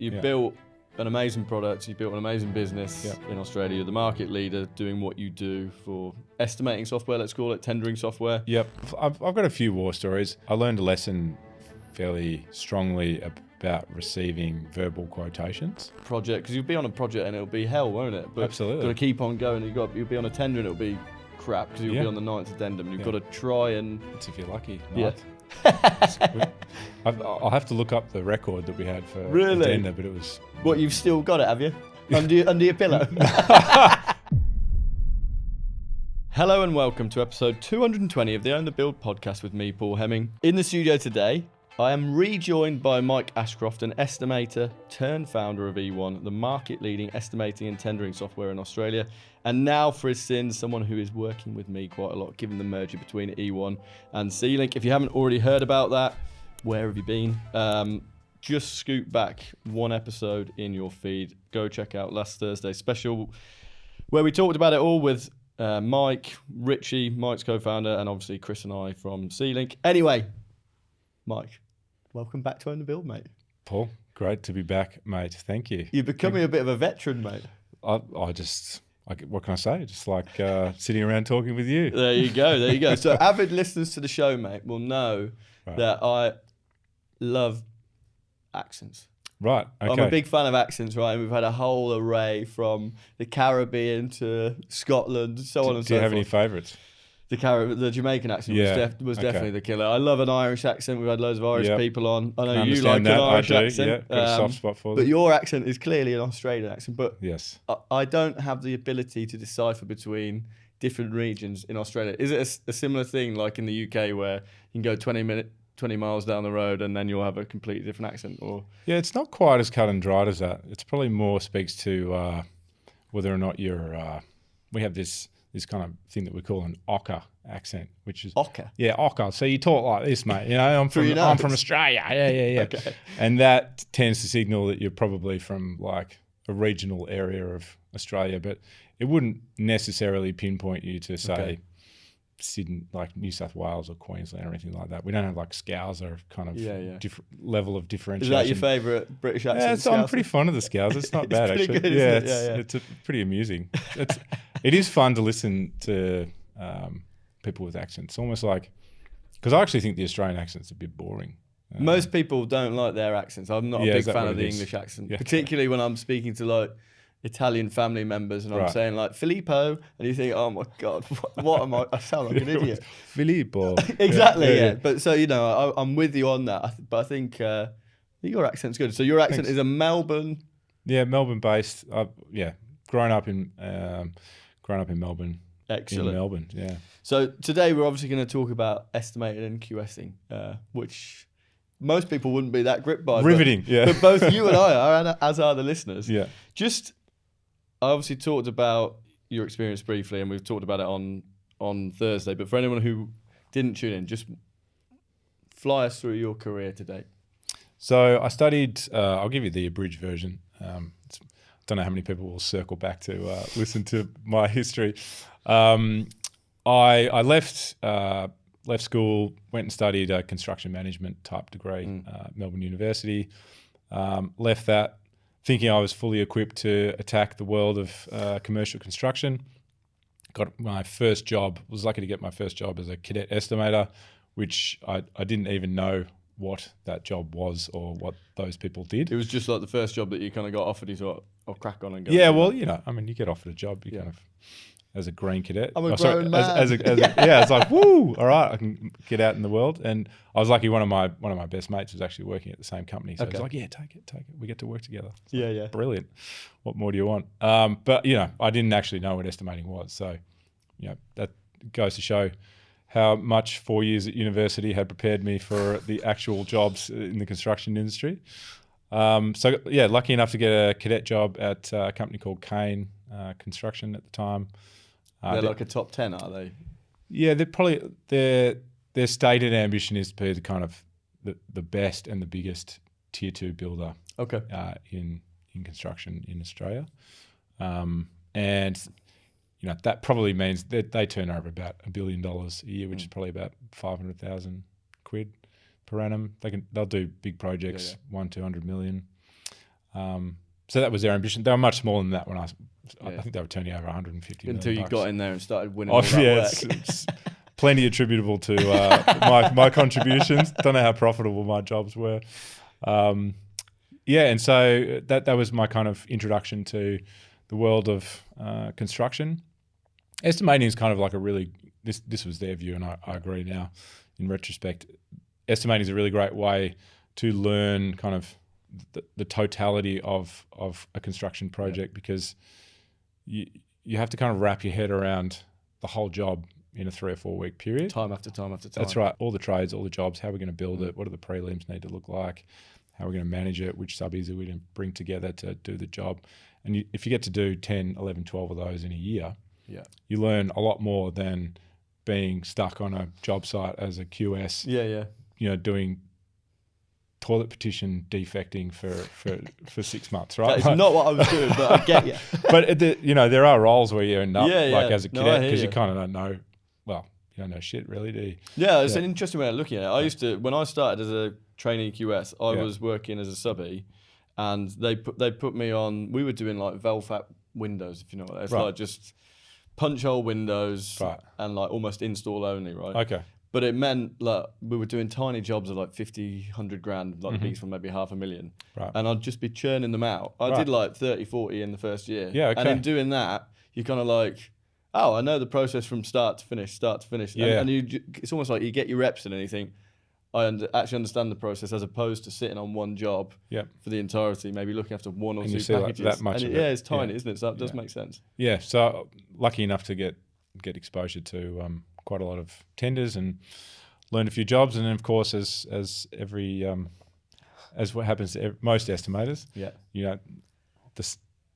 You Yeah. built an amazing product, you built an amazing business in Australia. You're the market leader doing what you do for estimating software, let's call it, tendering software. Yep. I've got a few war stories. I learned a lesson fairly strongly about receiving verbal quotations. Project, because you'll be on a project and it'll be hell, won't it? But Absolutely. You've got to keep on going. You'll be on a tender and it'll be crap because you'll be on the 9th addendum. You've got to try and... That's if you're lucky. Yeah. I'll have to look up the record that we had for Really? addenda, but it was... What, you've still got it, have you? Under your pillow? Hello and welcome to episode 220 of the Own the Build podcast with me, Paul Hemming. In the studio today, I am rejoined by Mike Ashcroft, an estimator turned founder of E1, the market-leading estimating and tendering software in Australia, and now for his sins, someone who is working with me quite a lot, given the merger between E1 and C-Link. If you haven't already heard about that, where have you been? Just scoot back one episode in your feed. Go check out last Thursday's special, where we talked about it all with Mike, Richie, Mike's co-founder, and obviously Chris and I from C-Link. Anyway, Mike, welcome back to Own the Build, mate. Paul, great to be back, mate. Thank you. You're becoming a bit of a veteran, mate. What can I say? Just like sitting around talking with you. There you go. So avid listeners to the show, mate, will know that I love accents. Right, okay. I'm a big fan of accents, right? And we've had a whole array from the Caribbean to Scotland, so on and so forth. Do you have any favourites? The Jamaican accent was definitely the killer. I love an Irish accent. We've had loads of Irish people on. I know you like an Irish accent. Yeah, got a soft spot for them. But your accent is clearly an Australian accent. But yes, I don't have the ability to decipher between different regions in Australia. Is it a similar thing like in the UK where you can go 20 miles down the road and then you'll have a completely different accent? Or yeah, it's not quite as cut and dried as that. It's probably more speaks to whether or not you're. We have this kind of thing that we call an ochre accent, which is ochre. Yeah, ochre. So you talk like this, mate. You know, I'm from Australia. Yeah. Okay. And that tends to signal that you're probably from like a regional area of Australia, but it wouldn't necessarily pinpoint you to say Sydney, like New South Wales or Queensland or anything like that. We don't have like Scouser kind of different level of differentiation. Is that your favourite British accent? Yeah, I'm pretty fond of the Scouser. It's not bad actually. Good, it's pretty amusing. It is fun to listen to people with accents. Almost like, because I actually think the Australian accent's a bit boring. Most people don't like their accents. I'm not a big fan of the English accent, particularly when I'm speaking to like Italian family members and I'm saying like Filippo, and you think, oh my God, what am I? I sound like an idiot. Filippo. Exactly, yeah. But so, I'm with you on that. But I think your accent's good. So your accent is a Melbourne. Yeah, Melbourne based. Grown up in Melbourne. Excellent. In Melbourne, yeah. So today we're obviously going to talk about estimating and QSing, which most people wouldn't be that gripped by. Riveting, but both you and I are, and as are the listeners. Yeah. I obviously talked about your experience briefly, and we've talked about it on Thursday. But for anyone who didn't tune in, just fly us through your career to date. So I studied. I'll give you the abridged version. I don't know how many people will circle back to listen to my history. I left school, went and studied a construction management type degree, Melbourne University. Left that thinking I was fully equipped to attack the world of commercial construction. Got my first job, was lucky to get my first job as a cadet estimator, which I didn't even know what that job was or what those people did. It was just like the first job that you kind of got offered, you thought, I'll crack on and go. Yeah, well, you get offered a job, you kind of, as a green cadet. I'm a grown man. It's like, woo, all right, I can get out in the world. And I was lucky, one of my best mates was actually working at the same company. So he's like, yeah, take it. We get to work together. Like, brilliant. What more do you want? But, I didn't actually know what estimating was. So, that goes to show how much 4 years at university had prepared me for the actual jobs in the construction industry. Lucky enough to get a cadet job at a company called Kane Construction at the time. They're like a top 10, are they? Yeah, they're probably their stated ambition is to be the kind of the best and the biggest tier 2 builder. Okay. In construction in Australia, and that probably means that they turn over about $1 billion a year, which is probably about 500,000 quid per annum. They'll do big projects, 100-200 million. So that was their ambition. They were much smaller than that when I think they were turning over 150 million until you bucks. got in there and started winning all that work. It's plenty attributable to my contributions. Don't know how profitable my jobs were. And so that was my kind of introduction to the world of construction. Estimating is kind of like this was their view, and I agree now in retrospect. Estimating is a really great way to learn kind of the totality of a construction project, because you have to kind of wrap your head around the whole job in a 3 or 4 week period. Time after time after time. That's right. All the trades, all the jobs, how we're going to build it, what do the prelims need to look like, how we're going to manage it, which subbies are we going to bring together to do the job. And if you get to do 10, 11, 12 of those in a year, you learn a lot more than being stuck on a job site as a QS, doing toilet petition defecting for 6 months, right? That is not what I was doing, but I get you. But there are roles where you end up as a cadet, because you kind of don't know. Well, you don't know shit, really, do you? Yeah, it's an interesting way of looking at it. When I started as a trainee QS, I was working as a subby, and they put me on. We were doing like Velfat windows, if you know what that is. Like just punch hole windows and like almost install only, right? Okay. But it meant like we were doing tiny jobs of like 50, 100 grand, like these for maybe $500,000. Right. And I'd just be churning them out. I did like 30, 40 in the first year. Yeah, okay. And in doing that, you're kind of like, oh, I know the process from start to finish. Yeah. And it's almost like you get your reps in and you think, I actually understand the process, as opposed to sitting on one job for the entirety, maybe looking after one or two packages. Like that much of it. Yeah, it's tiny, isn't it? So that does make sense. Yeah, so lucky enough to get exposure to quite a lot of tenders and learned a few jobs, and then of course as what happens to most estimators,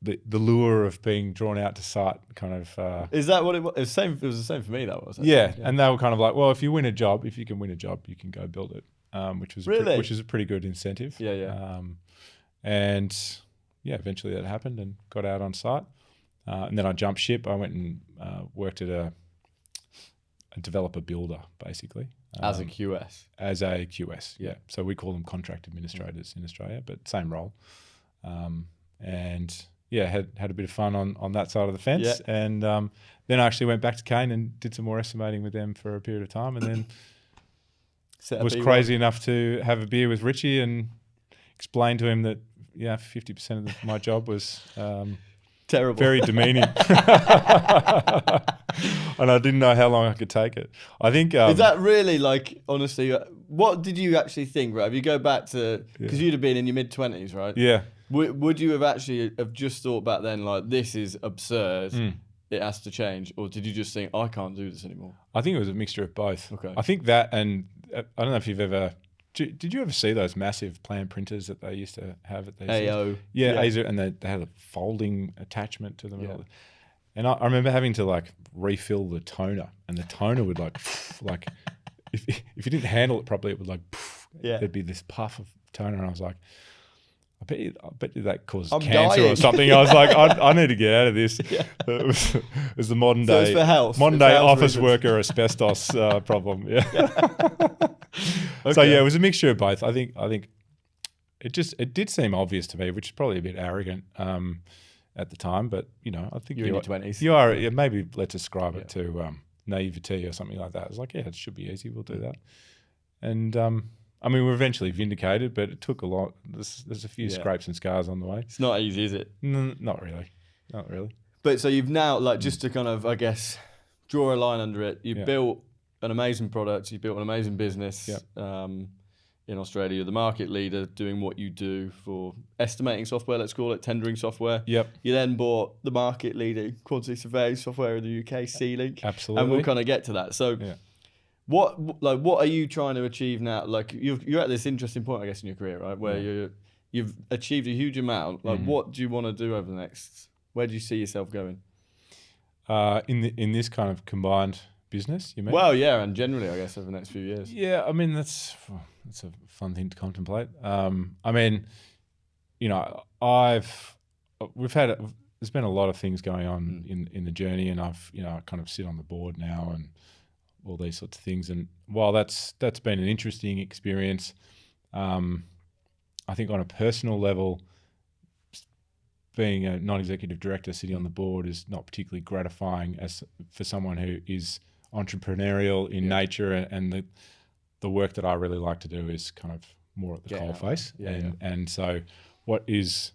the lure of being drawn out to site kind of is that what it was? It was the same for me, that was. And they were kind of like, well, if you can win a job, you can go build it, which was which is a pretty good incentive. And eventually that happened and got out on site, and then I jumped ship. I went and worked at a developer builder, basically. As a QS? As a QS, yeah. So we call them contract administrators in Australia, but same role. And had a bit of fun on that side of the fence. Yeah. And then I actually went back to Kane and did some more estimating with them for a period of time, and then was crazy enough to have a beer with Richie and explain to him that 50% of my job was terrible, very demeaning. And I didn't know how long I could take it. I think is that really, like, honestly, what did you actually think, right? If you go back to, because you'd have been in your mid-20s, right? Yeah. Would you have actually just thought back then, like, this is absurd, it has to change, or did you just think, I can't do this anymore? I think it was a mixture of both. Okay. I think that, and I don't know if you've ever, did you ever see those massive plan printers that they used to have at these AO? Yeah, AO, and they had a folding attachment to them. Yeah. And I remember having to like refill the toner, and the toner would like if you didn't handle it properly, it would like there'd be this puff of toner, and I was like, I bet you that causes cancer dying. Or something. I was like, I need to get out of this. Yeah. It was the modern day office worker asbestos problem. Yeah. Okay. So it was a mixture of both. I think it did seem obvious to me, which is probably a bit arrogant at the time, but I think you're in your 20s. You are. Yeah, maybe let's ascribe it to naivety or something like that. It's like, it should be easy. We'll do that. And I mean, we're eventually vindicated, but it took a lot. There's a few scrapes and scars on the way. It's not easy, is it? Not really. But so you've now, like, just to kind of, I guess, draw a line under it, you've built an amazing product, you've built an amazing business in Australia. You're the market leader doing what you do for estimating software, let's call it, tendering software. Yep. You then bought the market leading quantity surveying software in the UK, C-Link. Absolutely. And we'll kind of get to that. So what are you trying to achieve now? Like, you're at this interesting point, I guess, in your career, right? Where you've achieved a huge amount. Like, what do you want to do over the next, where do you see yourself going? In this kind of combined business, you mean? Well, yeah, and generally, I guess, over the next few years. Yeah, I mean, that's a fun thing to contemplate. I mean, there's been a lot of things going on in the journey, and I kind of sit on the board now and all these sorts of things. And while that's been an interesting experience, I think on a personal level, being a non-executive director sitting on the board is not particularly gratifying as for someone who is entrepreneurial in nature, and the work that I really like to do is kind of more at the coalface. And so what is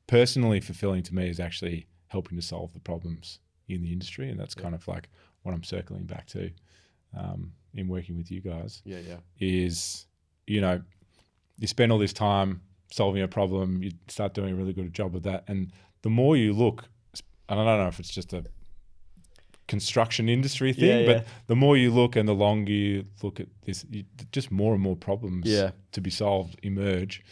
personally fulfilling to me is actually helping to solve the problems in the industry, and that's kind of like what I'm circling back to in working with you guys. Is, you know, you spend all this time solving a problem, you start doing a really good job of that, and the more you look, and I don't know if it's just a construction industry thing, but the more you look and the longer you look at this, just more and more problems to be solved emerge,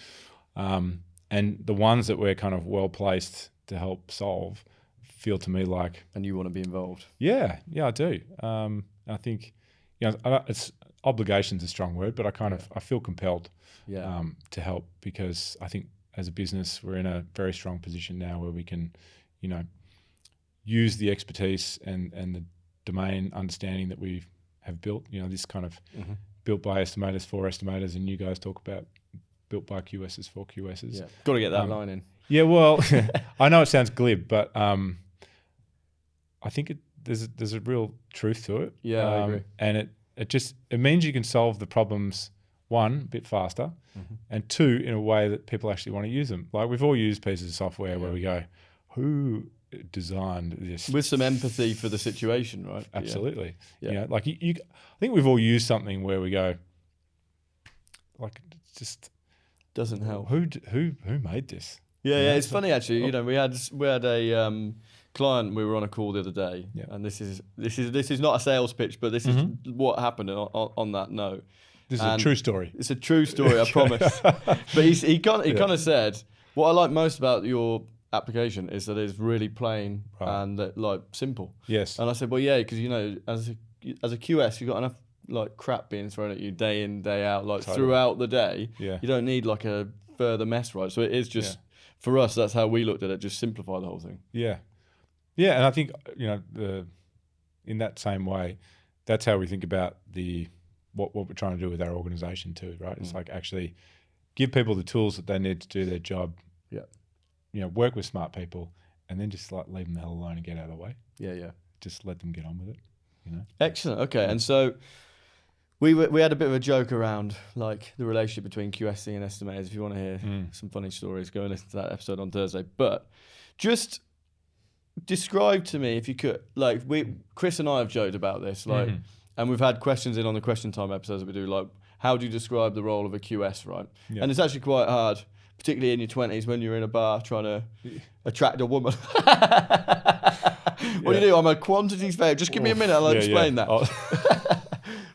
and the ones that we're kind of well placed to help solve feel to me like, and you want to be involved. Yeah, I do. I think, you know, it's obligation's a strong word, but I feel compelled to help, because I think as a business we're in a very strong position now where we can, you know, use the expertise and the domain understanding that we have built. You know, this kind of built by estimators for estimators, and you guys talk about built by QSs for QSs. Yeah, got to get that line in. Yeah, well, I know it sounds glib, but I think there's a real truth to it. Yeah, I agree. And it means you can solve the problems, one, a bit faster, and two, in a way that people actually want to use them. Like, we've all used pieces of software where we go, who designed this? With some empathy for the situation, right? Absolutely. You know, like I think we've all used something where we go, like, it just doesn't help. Who made this? Yeah, it's funny actually. You know, we had a client. We were on a call the other day, and this is not a sales pitch, but this is what happened on that note. This is a true story. It's a true story, I promise. But he kind of said, what I like most about your application is that it's really plain and like simple. Yes. And I said, well, yeah, because, you know, as a QS, you've got enough like crap being thrown at you day in, day out, like throughout the day. Yeah. You don't need like a further mess, right? So it is just, for us, that's how we looked at it, just simplify the whole thing. Yeah. Yeah, and I think, you know, in that same way, that's how we think about what we're trying to do with our organisation too, right? It's like actually give people the tools that they need to do their job. Yeah. You know, work with smart people, and then just like leave them the hell alone and get out of the way. Yeah. Just let them get on with it. You know. Excellent. Okay, and so we had a bit of a joke around like the relationship between QSC and estimators. If you want to hear some funny stories, go and listen to that episode on Thursday. But just describe to me, if you could, like Chris and I have joked about this, like, and we've had questions in on the question time episodes that we do, like, how do you describe the role of a QS, right? Yeah. And it's actually quite hard, particularly in your 20s when you're in a bar trying to attract a woman. What do you do? I'm a quantities fair. Just give me a minute, I'll explain that.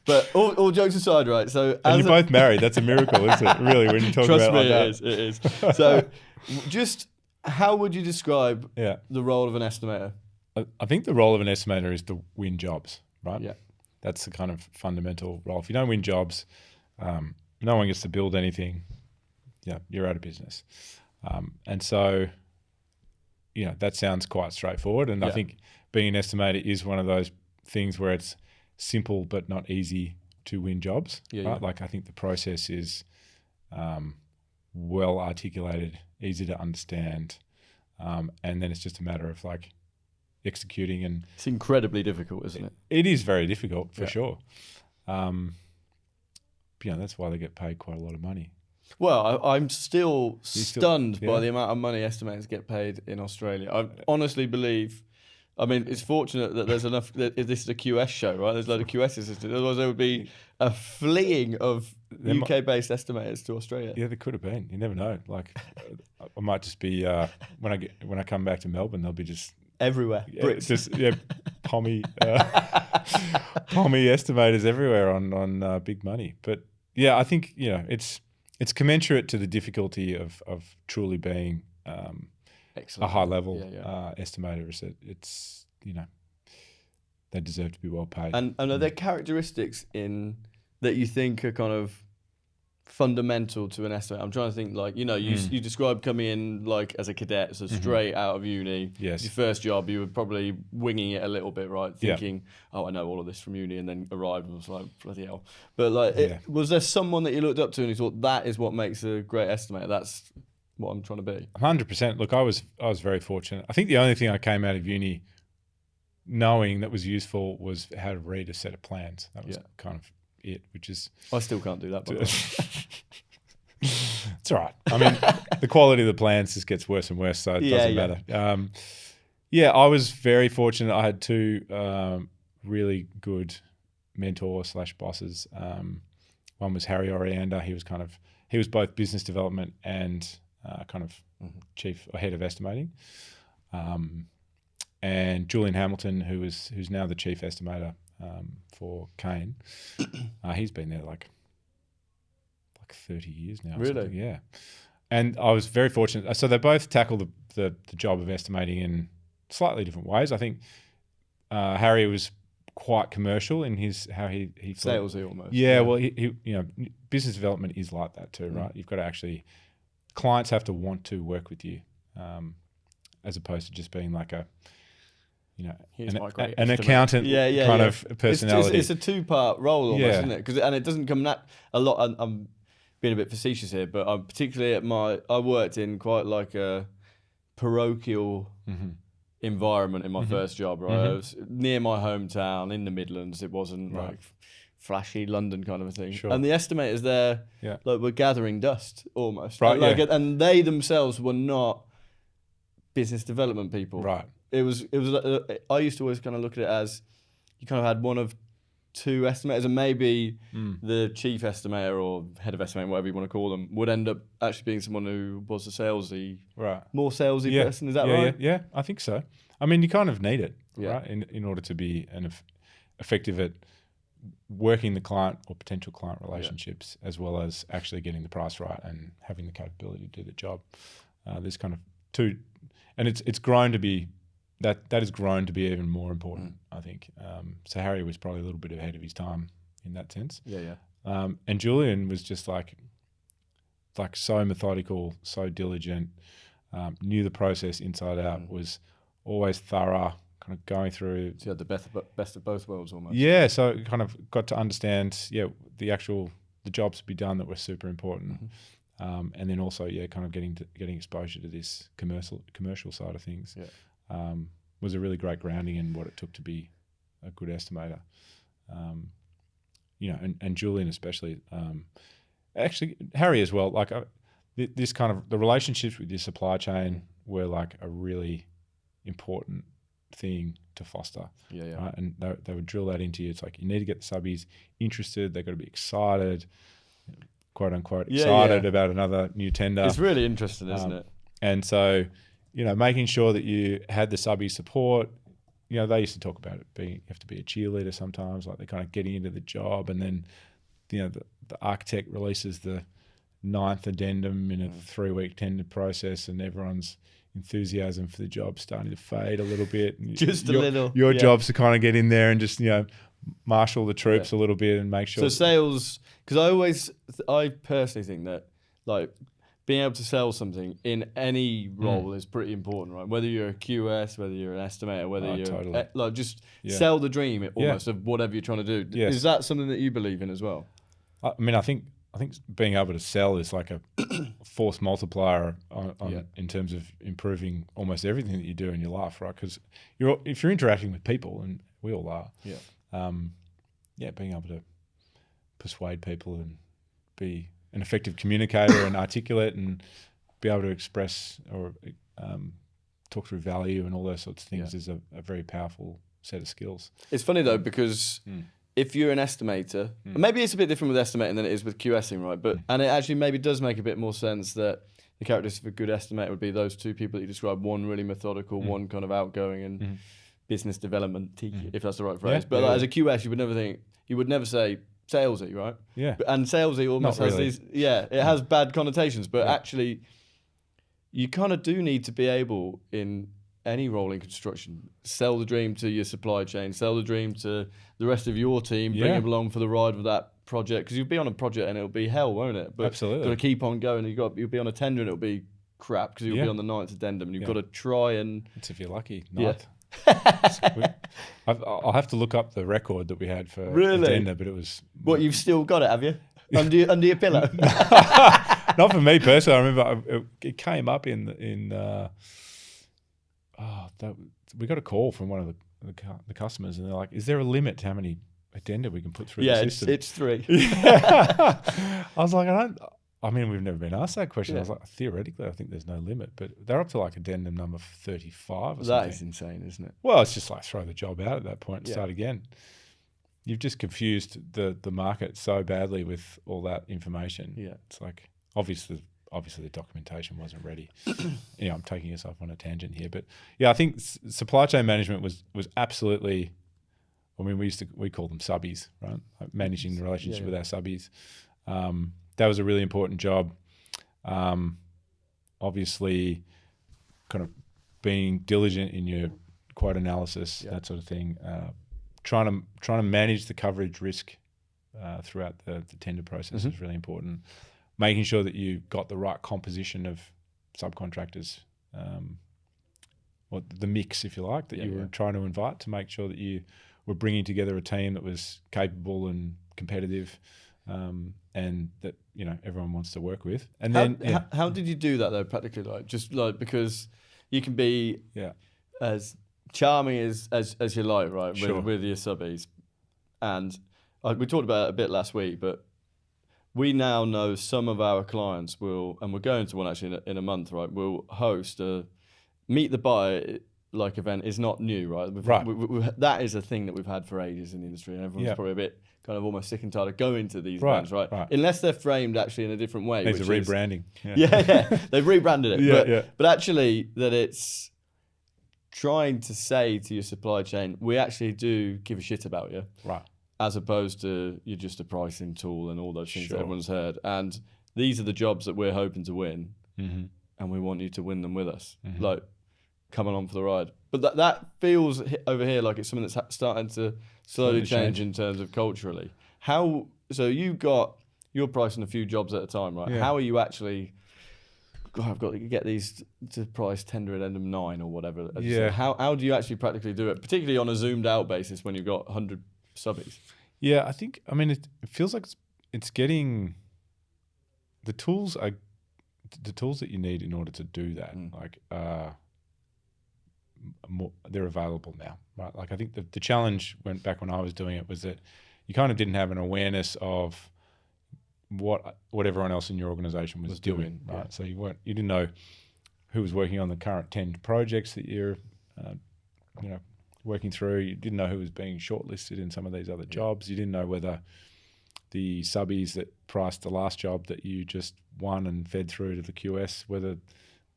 But all jokes aside, right? So, and you're both married. That's a miracle, isn't it? Really, when you talk about it like that. It is. So, just how would you describe the role of an estimator? I think the role of an estimator is to win jobs, right? Yeah. That's the kind of fundamental role. If you don't win jobs, no one gets to build anything. Yeah, you're out of business. And so, you know, that sounds quite straightforward. And I think being an estimator is one of those things where it's simple but not easy to win jobs. Yeah, right? Like, I think the process is well articulated, easy to understand, and then it's just a matter of like executing. And it's incredibly difficult, isn't it? It is very difficult for sure. But, you know, that's why they get paid quite a lot of money. Well, I'm still stunned by the amount of money estimators get paid in Australia. I honestly believe, I mean, it's fortunate that there's enough, that this is a QS show, right? There's a load of QSs. Otherwise there would be a fleeing of UK-based estimators to Australia. Yeah, there could have been. You never know. Like, I might just be, when I come back to Melbourne, they'll be just... everywhere. Brits. Just, pommy estimators everywhere on big money. But yeah, I think, you know, it's commensurate to the difficulty of truly being a high level estimator. It's, you know, they deserve to be well paid. And are there characteristics in that you think are kind of fundamental to an estimator? I'm trying to think, like, you know, you described coming in like as a cadet, so straight out of uni. Yes. Your first job, you were probably winging it a little bit, right? Thinking, oh, I know all of this from uni, and then arrived and was like, bloody hell. But like, was there someone that you looked up to and you thought that is what makes a great estimator? what I'm trying to be? 100%. Look, I was very fortunate. I think the only thing I came out of uni knowing that was useful was how to read a set of plans. That was kind of it, which is... I still can't do that, by the way. It's all right. I mean, the quality of the plans just gets worse and worse, so it doesn't matter. I was very fortunate. I had two really good mentors / bosses. One was Harry Oriander. He was both business development and kind of chief or head of estimating. And Julian Hamilton, who's now the chief estimator for Kane. He's been there like 30 years now. Really? Yeah. And I was very fortunate. So they both tackle the job of estimating in slightly different ways. I think Harry was quite commercial in how he salesy almost. Yeah, well, he business development is like that too, right? You've got to actually, clients have to want to work with you, as opposed to just being like an accountant kind of personality. It's a two-part role almost, isn't it? And it doesn't come a lot. I'm being a bit facetious here, but I'm particularly I worked in quite like a parochial environment in my first job, right? I was near my hometown in the Midlands. It wasn't like flashy London kind of a thing. Sure. And the estimators there, like, were gathering dust almost. Right. And they themselves were not business development people. Right. It was. I used to always kind of look at it as you kind of had one of two estimators, and maybe the chief estimator or head of estimating, whatever you want to call them, would end up actually being someone who was a salesy, more salesy person. Is that right? Yeah, I think so. I mean, you kind of need it, right, in order to be effective at working the client or potential client relationships, as well as actually getting the price right and having the capability to do the job. There's kind of two, and it's grown to be. That has grown to be even more important, I think. So Harry was probably a little bit ahead of his time in that sense. And Julian was just like so methodical, so diligent, knew the process inside out, was always thorough, kind of going through. So you had the best of both worlds almost. Yeah, so kind of got to understand, the jobs to be done that were super important. And then also, kind of getting exposure to this commercial side of things. Was a really great grounding in what it took to be a good estimator. And Julian especially. Actually, Harry as well. Like this kind of the relationships with your supply chain were like a really important thing to foster. Right? And they would drill that into you. It's like you need to get the subbies interested. They've got to be excited, quote unquote, excited about another new tender. It's really interesting, isn't it? And so, making sure that you had the subby support. They used to talk about it being, you have to be a cheerleader sometimes, like they're kind of getting into the job, and then, the architect releases the 9th addendum in a 3-week tender process, and everyone's enthusiasm for the job starting to fade a little bit. And just a little. Your job's to kind of get in there and just, marshal the troops a little bit and make sure. So sales, because I personally think that, like, being able to sell something in any role is pretty important, right? Whether you're a QS, whether you're an estimator, whether you're just sell the dream almost of whatever you're trying to do. Yes. Is that something that you believe in as well? I mean, I think being able to sell is like a force multiplier in terms of improving almost everything that you do in your life, right? Because if you're interacting with people, and we all are, being able to persuade people and be an effective communicator and articulate and be able to express or talk through value and all those sorts of things is a very powerful set of skills. It's funny though, because if you're an estimator, maybe it's a bit different with estimating than it is with QSing, right? But and it actually maybe does make a bit more sense that the characteristics of a good estimator would be those two people that you described, one really methodical, one kind of outgoing and business development, if that's the right phrase. But as a QS, you would never say salesy, right? Yeah. And salesy almost has these, it has bad connotations, but actually you kind of do need to be able, in any role in construction, sell the dream to your supply chain, sell the dream to the rest of your team, bring them along for the ride of that project, because you'll be on a project and it'll be hell, won't it? But absolutely. You've got to keep on going. You'll be on a tender and it'll be crap because you'll be on the 9th addendum, and you've got to try and... It's if you're lucky, 9th. I'll have to look up the record that we had for addenda, but it was... What, you've still got it, have you? Under your pillow? Not for me personally. I remember it came up we got a call from one of the customers, and they're like, "Is there a limit to how many addenda we can put through the system?" It's 3. I was like, I mean, we've never been asked that question. I was like, theoretically, I think there's no limit, but they're up to like addendum number 35 or something. That is insane, isn't it? Well, it's just like throw the job out at that point and start again. You've just confused the market so badly with all that information. Yeah, it's like obviously the documentation wasn't ready. I'm taking us off on a tangent here, but I think supply chain management was absolutely. I mean, we call them subbies, right? Like managing the relationship with our subbies. That was a really important job. Obviously, kind of being diligent in your quote analysis, that sort of thing. Trying to manage the coverage risk throughout the tender process is really important. Making sure that you got the right composition of subcontractors, or the mix, if you like, that you were trying to invite to make sure that you were bringing together a team that was capable and competitive, and that everyone wants to work with. And how did you do that though practically? Like because you can be as charming as you like, right? With your subbies, and we talked about it a bit last week, but we now know some of our clients will, and we're going to one actually in a month, right? We'll host a meet the buyer like event. Is not new, right? That is a thing that we've had for ages in the industry, and everyone's probably a bit kind of almost sick and tired of going to these events, right? Unless they're framed actually in a different way. Needs a rebranding. They've rebranded it. But actually that it's trying to say to your supply chain, we actually do give a shit about you. Right. As opposed to you're just a pricing tool and all those things that everyone's heard. And these are the jobs that we're hoping to win, and we want you to win them with us. Like, come along for the ride. But that feels over here like it's something that's starting to slowly change in terms of culturally. So you're pricing a few jobs at a time, right? Yeah. How are you actually? God, I've got to get these to price tender addendum 9 or whatever. Yeah. How do you actually practically do it, particularly on a zoomed out basis when you've got 100 subbies? Yeah, I mean, it feels like it's getting the tools that you need in order to do that. Like, they're available now, right? Like, I think the challenge when I was doing it was that you kind of didn't have an awareness of what everyone else in your organization was doing, right? Yeah. So you didn't know who was working on the current 10 projects that you're, working through. You didn't know who was being shortlisted in some of these other jobs. You didn't know whether the subbies that priced the last job that you just won and fed through to the QS, whether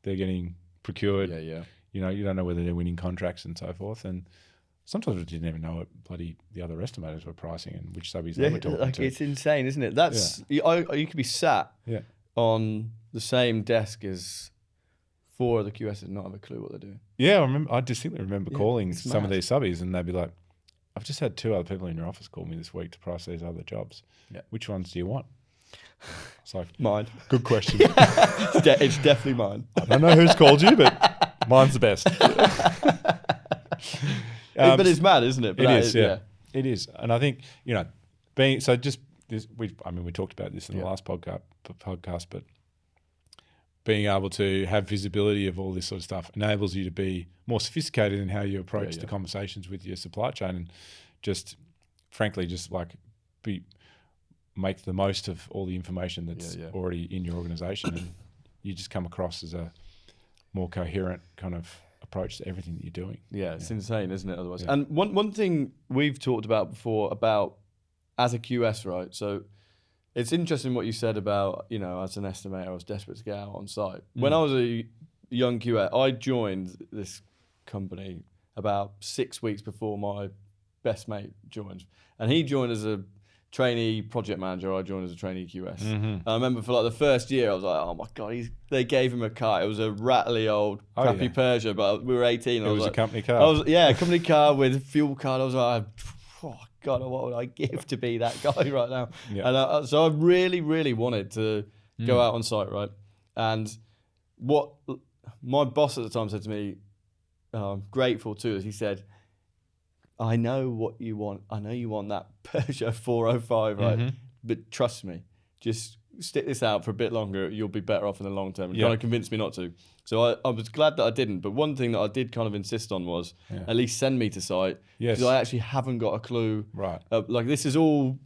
they're getting procured. You don't know whether they're winning contracts and so forth. And sometimes we didn't even know what the other estimators were pricing and which subbies they were talking to. It's insane, isn't it? That's you could be sat on the same desk as 4 of the QSs and not have a clue what they're doing. Yeah, I distinctly remember calling some of these subbies, and they'd be like, "I've just had 2 other people in your office call me this week to price these other jobs. Yeah. Which ones do you want?" It's like, mine. Good question. It's definitely mine. I don't know who's called you, but mine's the best. But it's mad, isn't it? But it is, yeah. It is. And I think, we talked about this in the last podcast, but being able to have visibility of all this sort of stuff enables you to be more sophisticated in how you approach the conversations with your supply chain, and just, frankly, just like make the most of all the information that's already in your organization, and you just come across as a more coherent kind of approach to everything that you're doing. Yeah, it's insane, isn't it? Otherwise, and one thing we've talked about before about as a QS, right? So it's interesting what you said about, as an estimator, I was desperate to get out on site. When I was a young QS, I joined this company about 6 weeks before my best mate joined, and he joined as a trainee project manager. I joined as a trainee QS. And I remember for like the first year, I was like, oh my God, they gave him a car. It was a rattly old crappy Persia, but we were 18. It was a company car. A company car with a fuel card. I was like, oh God, what would I give to be that guy right now? And so I really, really wanted to go out on site, right? And what my boss at the time said to me, I'm grateful too, is he said, I know what you want. I know you want that Peugeot 405, right? But trust me, just stick this out for a bit longer, you'll be better off in the long term. And kind of convinced me not to. So I was glad that I didn't. But one thing that I did kind of insist on was at least send me to site. Because I actually haven't got a clue. Right. Like this is all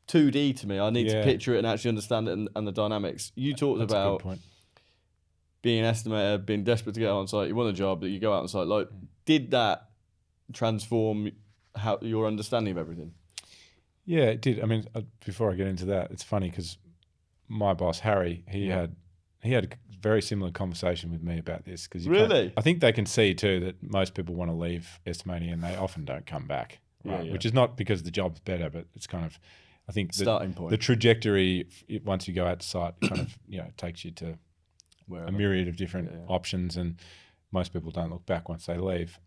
2D to me. I need to picture it and actually understand it and the dynamics. You talked about being an estimator, being desperate to get out on site. You want a job that you go out on site. Like, did that transform your understanding of everything? Yeah, it did. I mean, before I get into that, it's funny because my boss Harry, he had a very similar conversation with me about this. Because really, I think they can see too that most people want to leave estimating and they often don't come back. Right, which is not because the job's better, but it's kind of, I think, starting point. The trajectory once you go out to site kind of takes you to a myriad of different options, and most people don't look back once they leave.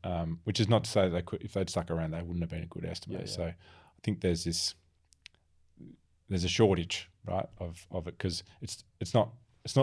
Which is not to say that if they'd stuck around, they wouldn't have been a good estimator. So I think there's a shortage, right, of it, because it's not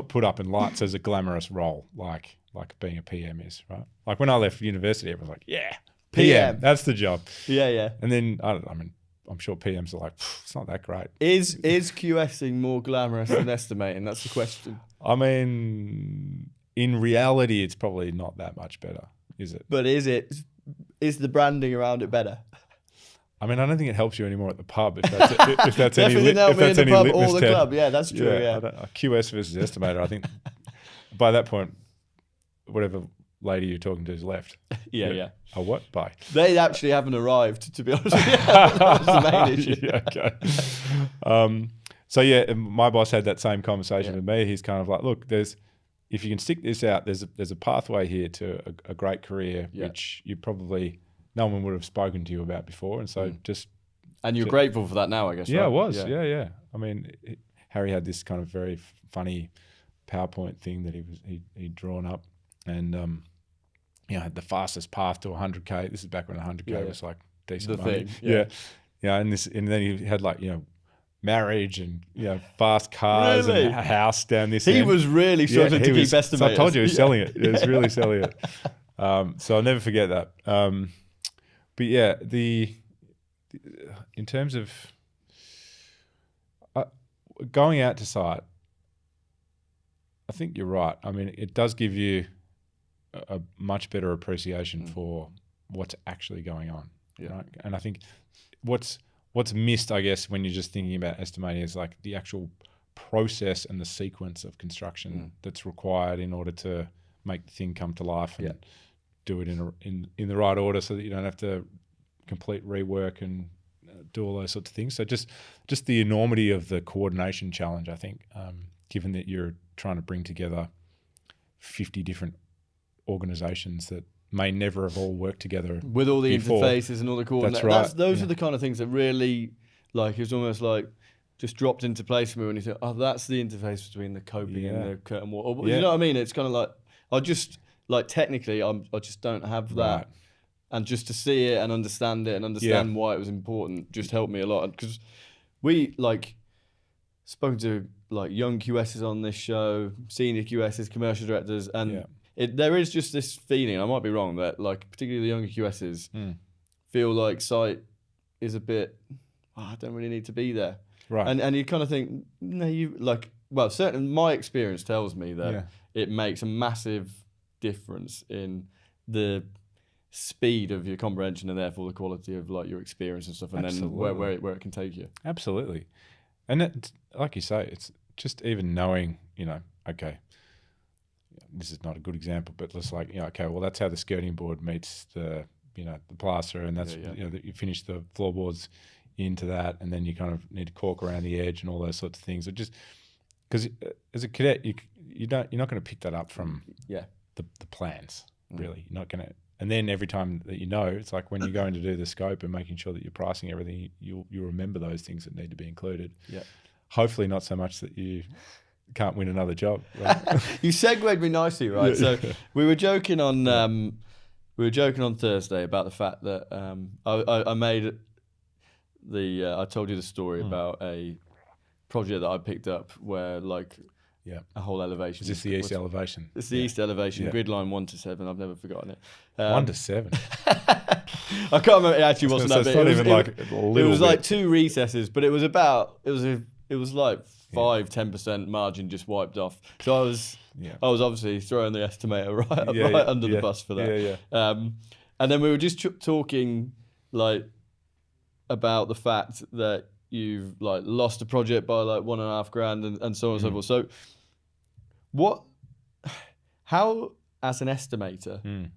put up in lights as a glamorous role like being a PM is, right? Like when I left university, everyone's like, yeah, PM, that's the job. Yeah. And then I mean, I'm sure PMs are like, it's not that great. Is QSing more glamorous than estimating? That's the question. I mean, in reality, it's probably not that much better, is it? But is the branding around it better? I mean, I don't think it helps you anymore at the pub if that's any Definitely help me in the pub or the test. club. Yeah, that's true. Yeah. A QS versus estimator. I think by that point, whatever lady you're talking to has left. Yeah. A what? Bye. They actually haven't arrived, to be honest with you. That's the main issue. Okay. So yeah, my boss had that same conversation with me. He's kind of like, look, if you can stick this out, there's a pathway here to a great career, which you probably no one would have spoken to you about before, and so and you're grateful for that now, I guess. Yeah, right? I was. Yeah. I mean, Harry had this kind of very funny PowerPoint thing that he'd drawn up, and had the fastest path to 100K. This is back when 100K was like decent money. And then he had like marriage and fast cars and a house down this. He was really struggling to keep estimators. So I told you he was selling it. He was really selling it. So I'll never forget that. But yeah, in terms of going out to site, I think you're right. I mean, it does give you a much better appreciation for what's actually going on. Right? And I think what's missed, I guess, when you're just thinking about estimating is like the actual process and the sequence of construction that's required in order to make the thing come to life and do it in the right order, so that you don't have to complete rework and do all those sorts of things. So just the enormity of the coordination challenge, I think, given that you're trying to bring together 50 different organizations that may never have all worked together with all the interfaces and all the coordinates. That's right. Those are the kind of things that really, like, it's almost like just dropped into place for me when you think, oh, that's the interface between the coping and the curtain wall. You know what I mean? It's kind of like, technically, I just don't have that. Right. And just to see it and understand it and understand why it was important just helped me a lot. Because we, spoken to, young QSs on this show, senior QSs, commercial directors, and there is just this feeling, I might be wrong, that, particularly the younger QSs feel like site is a bit, I don't really need to be there. Right. And you kind of think, no, certainly my experience tells me that it makes a massive difference in the speed of your comprehension and therefore the quality of your experience and stuff, and Absolutely. Then where it can take you. Absolutely. And it, like you say, it's just even knowing, okay, this is not a good example, but it's okay, well, that's how the skirting board meets the plaster, and that's that you finish the floorboards into that, and then you kind of need to caulk around the edge and all those sorts of things. It just because as a cadet, you're not going to pick that up from the plans, really. You're not going to. And then every time that it's like when you're going to do the scope and making sure that you're pricing everything, you'll remember those things that need to be included. Yeah. Hopefully not so much that you can't win another job. Right? You segued me nicely, right? So we were joking on Thursday about the fact that I made I told you the story about a project that I picked up where a whole elevation. Is this the east elevation? It's the east elevation, grid line 1 to 7. I've never forgotten it. 1 to 7. I can't remember. It actually wasn't that big. It was like 2 recesses, but it was it was like 5-10% margin just wiped off. So I was obviously throwing the estimator right under the bus for that. And then we were just talking like about the fact that you've like lost a project by like $1,500 and so on and so forth. So how as an estimator,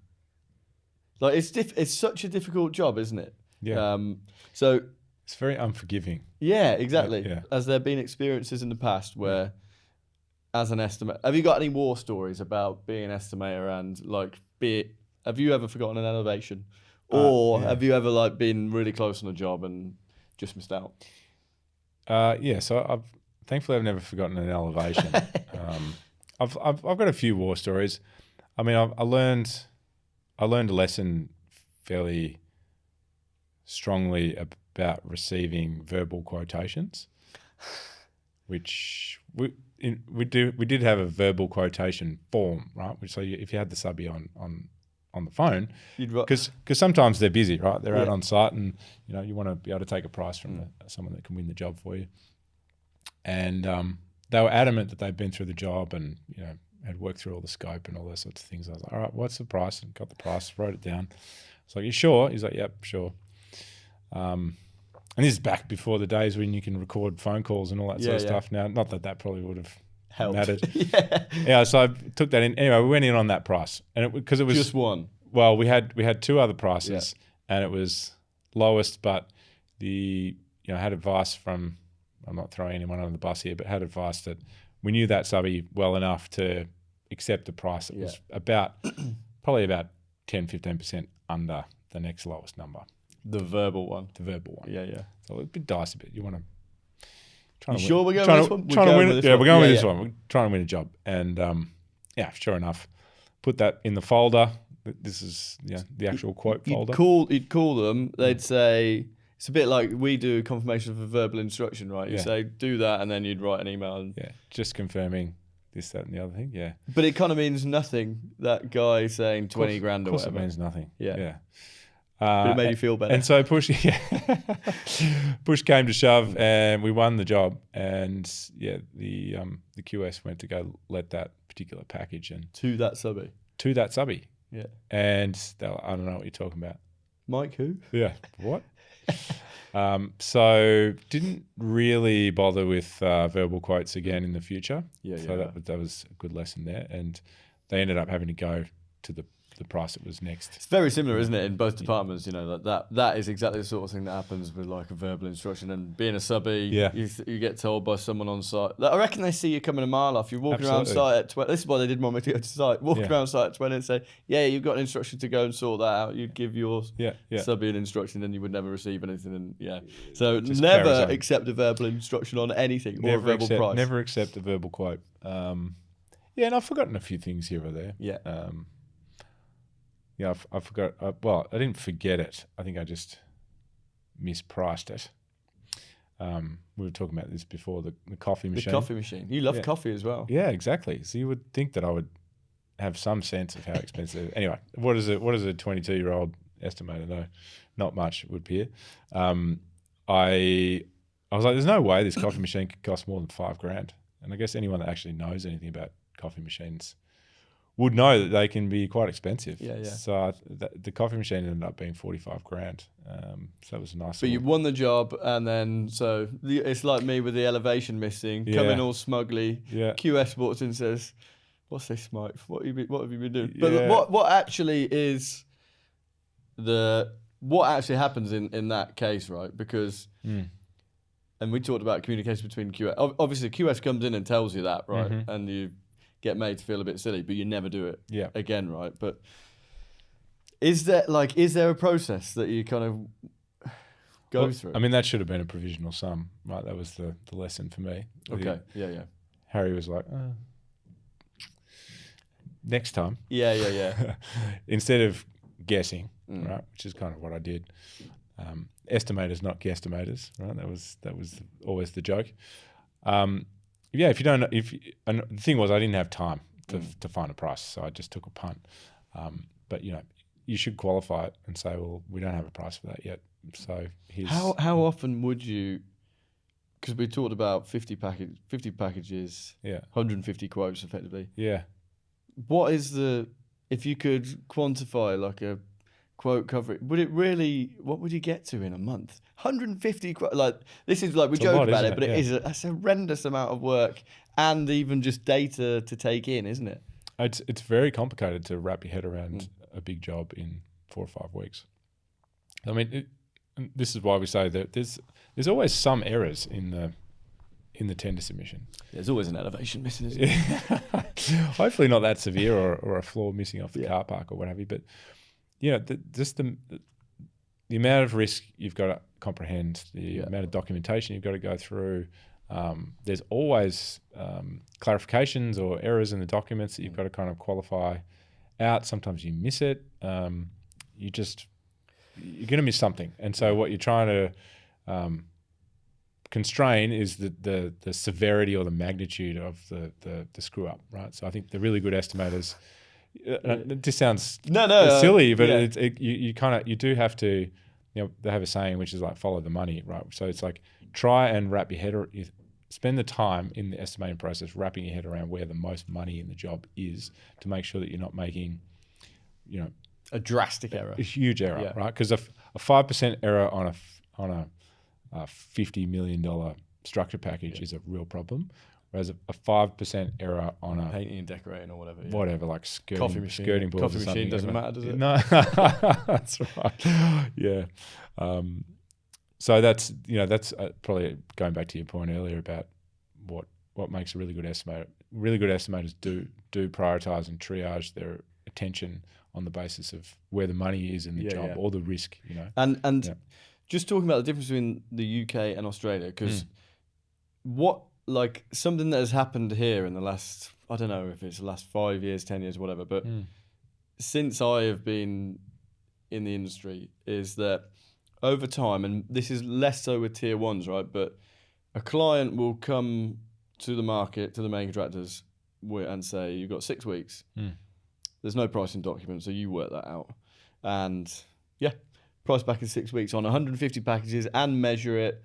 like it's such a difficult job, isn't it? Yeah. So it's very unforgiving. Yeah, exactly. Yeah. Has there been experiences in the past where, as an estimator, have you got any war stories about being an estimator and like have you ever forgotten an elevation, or have you ever like been really close on a job and just missed out? So thankfully I've never forgotten an elevation. I've got a few war stories. I mean, I learned a lesson fairly strongly about receiving verbal quotations, which we did have a verbal quotation form, right? So if you had the subby on the phone, because sometimes they're busy, right? They're out on site, and you want to be able to take a price from someone that can win the job for you. And they were adamant that they'd been through the job and had worked through all the scope and all those sorts of things. I was like, all right, what's the price? And got the price, wrote it down. It's like, you sure? He's like, yep, sure. And this is back before the days when you can record phone calls and all that sort of stuff. Now, not that probably would have helped. Mattered. So I took that in. Anyway, we went in on that price, and because it was just one. Well, we had two other prices, and it was lowest, but had advice from. I'm not throwing anyone under the bus here, but had advice that we knew that subby well enough to accept the price that was probably about 10-15% under the next lowest number. The verbal one. Yeah. So a bit dicey, but you want to try you to sure win. We're going with this one? Trying to win. We're going with this one. We're trying to win a job. And sure enough, put that in the folder. This is the actual quote folder. You'd call them. They'd say, it's a bit like we do confirmation of a verbal instruction, right? You say, do that, and then you'd write an email. And just confirming this, that, and the other thing. Yeah. But it kind of means nothing, that guy saying 20 grand or whatever. It means nothing. Yeah. But it made you feel better. And so push came to shove, and we won the job. And the QS went to go let that particular package in to that subby. Yeah. And they were, I don't know what you're talking about. Mike who? Yeah. What? So didn't really bother with verbal quotes again in the future. So that was a good lesson there. And they ended up having to go to the price that was next. It's very similar, isn't it, in both departments? That is exactly the sort of thing that happens with like a verbal instruction. And being a subby, you get told by someone on site. I reckon they see you coming a mile off. You're walking around site at 20. This is why they didn't want me to go to site. Walking around site at 20 and say, you've got an instruction to go and sort that out. You'd give your subby an instruction, and you would never receive anything. And so just never accept a verbal instruction on anything or a verbal price. Never accept a verbal quote. And I've forgotten a few things here or there. I forgot. I didn't forget it. I think I just mispriced it. We were talking about this before, the coffee machine. The coffee machine. You love coffee as well. Yeah, exactly. So you would think that I would have some sense of how expensive. Anyway, what does a 22-year-old estimator know? Not much, it would appear. I was like, there's no way this coffee machine could cost more than $5,000. And I guess anyone that actually knows anything about coffee machines would know that they can be quite expensive. So the coffee machine ended up being $45,000. So that was a nice. But you won the job, and then it's like me with the elevation missing, coming all smugly. QS walks in and says, "What's this, Mike? What have you been doing?" But what actually is what actually happens in that case, right? Because and we talked about communication between QS. Obviously, QS comes in and tells you that, right? And you get made to feel a bit silly, but you never do it again, right? But is there a process that you kind of go through? I mean, that should have been a provisional sum, right? That was the lesson for me. Okay, Harry was like, next time. Instead of guessing, right, which is kind of what I did. Estimators, not guesstimators, right? That was always the joke. If you don't, and the thing was, I didn't have time to find a price, so I just took a punt. But you should qualify it and say, well, we don't have a price for that yet. So here's how often would you because we talked about 50 packages, 150 quotes effectively. Yeah. What is if you could quantify like a quote coverage, what would you get to in a month? 150 like this is like we joke about it, but it is a horrendous amount of work and even just data to take in, isn't it? It's very complicated to wrap your head around a big job in 4 or 5 weeks. I mean, this is why we say that there's always some errors in the tender submission. There's always an elevation missing, isn't there? Hopefully not that severe or a floor missing off the car park or what have you. But just the amount of risk you've got to comprehend, the amount of documentation you've got to go through. There's always clarifications or errors in the documents that you've got to kind of qualify out. Sometimes you miss it. You're going to miss something. And so what you're trying to constrain is the severity or the magnitude of the screw up, right? So I think the really good estimators, this sounds silly, but you do have to, they have a saying which is like follow the money, right? So it's like try and wrap your head, spend the time in the estimating process wrapping your head around where the most money in the job is to make sure that you're not making, a drastic error, a huge error, right? Because a 5% error on a $50 million structure package is a real problem, whereas a 5% error on a painting and decorating or whatever, whatever, like skirting boards, coffee machine doesn't matter, does it? No, that's right. Yeah. So that's probably going back to your point earlier about what makes a really good estimator. Really good estimators do prioritize and triage their attention on the basis of where the money is in the job or the risk, And just talking about the difference between the UK and Australia, because something that has happened here in the last, I don't know if it's the last 5 years, 10 years, whatever, but since I have been in the industry, is that over time, and this is less so with tier ones, right? But a client will come to the market, to the main contractors, and say, you've got 6 weeks. There's no pricing document, so you work that out. And price back in 6 weeks on 150 packages and measure it,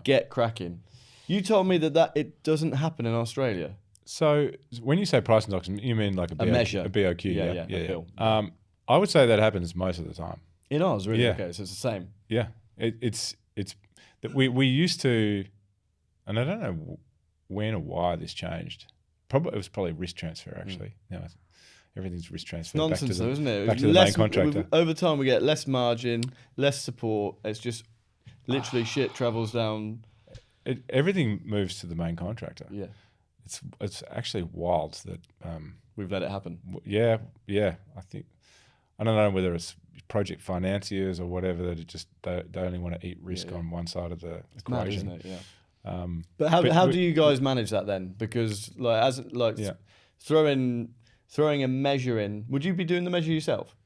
get cracking. You told me that it doesn't happen in Australia. So when you say pricing document, you mean like a measure. A BOQ, a bill. I would say that happens most of the time. In ours, really? Yeah. Okay, so it's the same. Yeah, it's that we used to, and I don't know when or why this changed. It was probably risk transfer actually. Everything's risk transfer. Nonsense, back to though, isn't it? Back to the main contractor. Over time, we get less margin, less support. It's just literally shit travels down. Everything moves to the main contractor. Yeah, it's actually wild that we've let it happen. Yeah. I think I don't know whether it's project financiers or whatever that they only want to eat risk on one side of the equation. Mad, isn't it? Yeah. But how do you guys manage that then? Because throwing a measure in, would you be doing the measure yourself?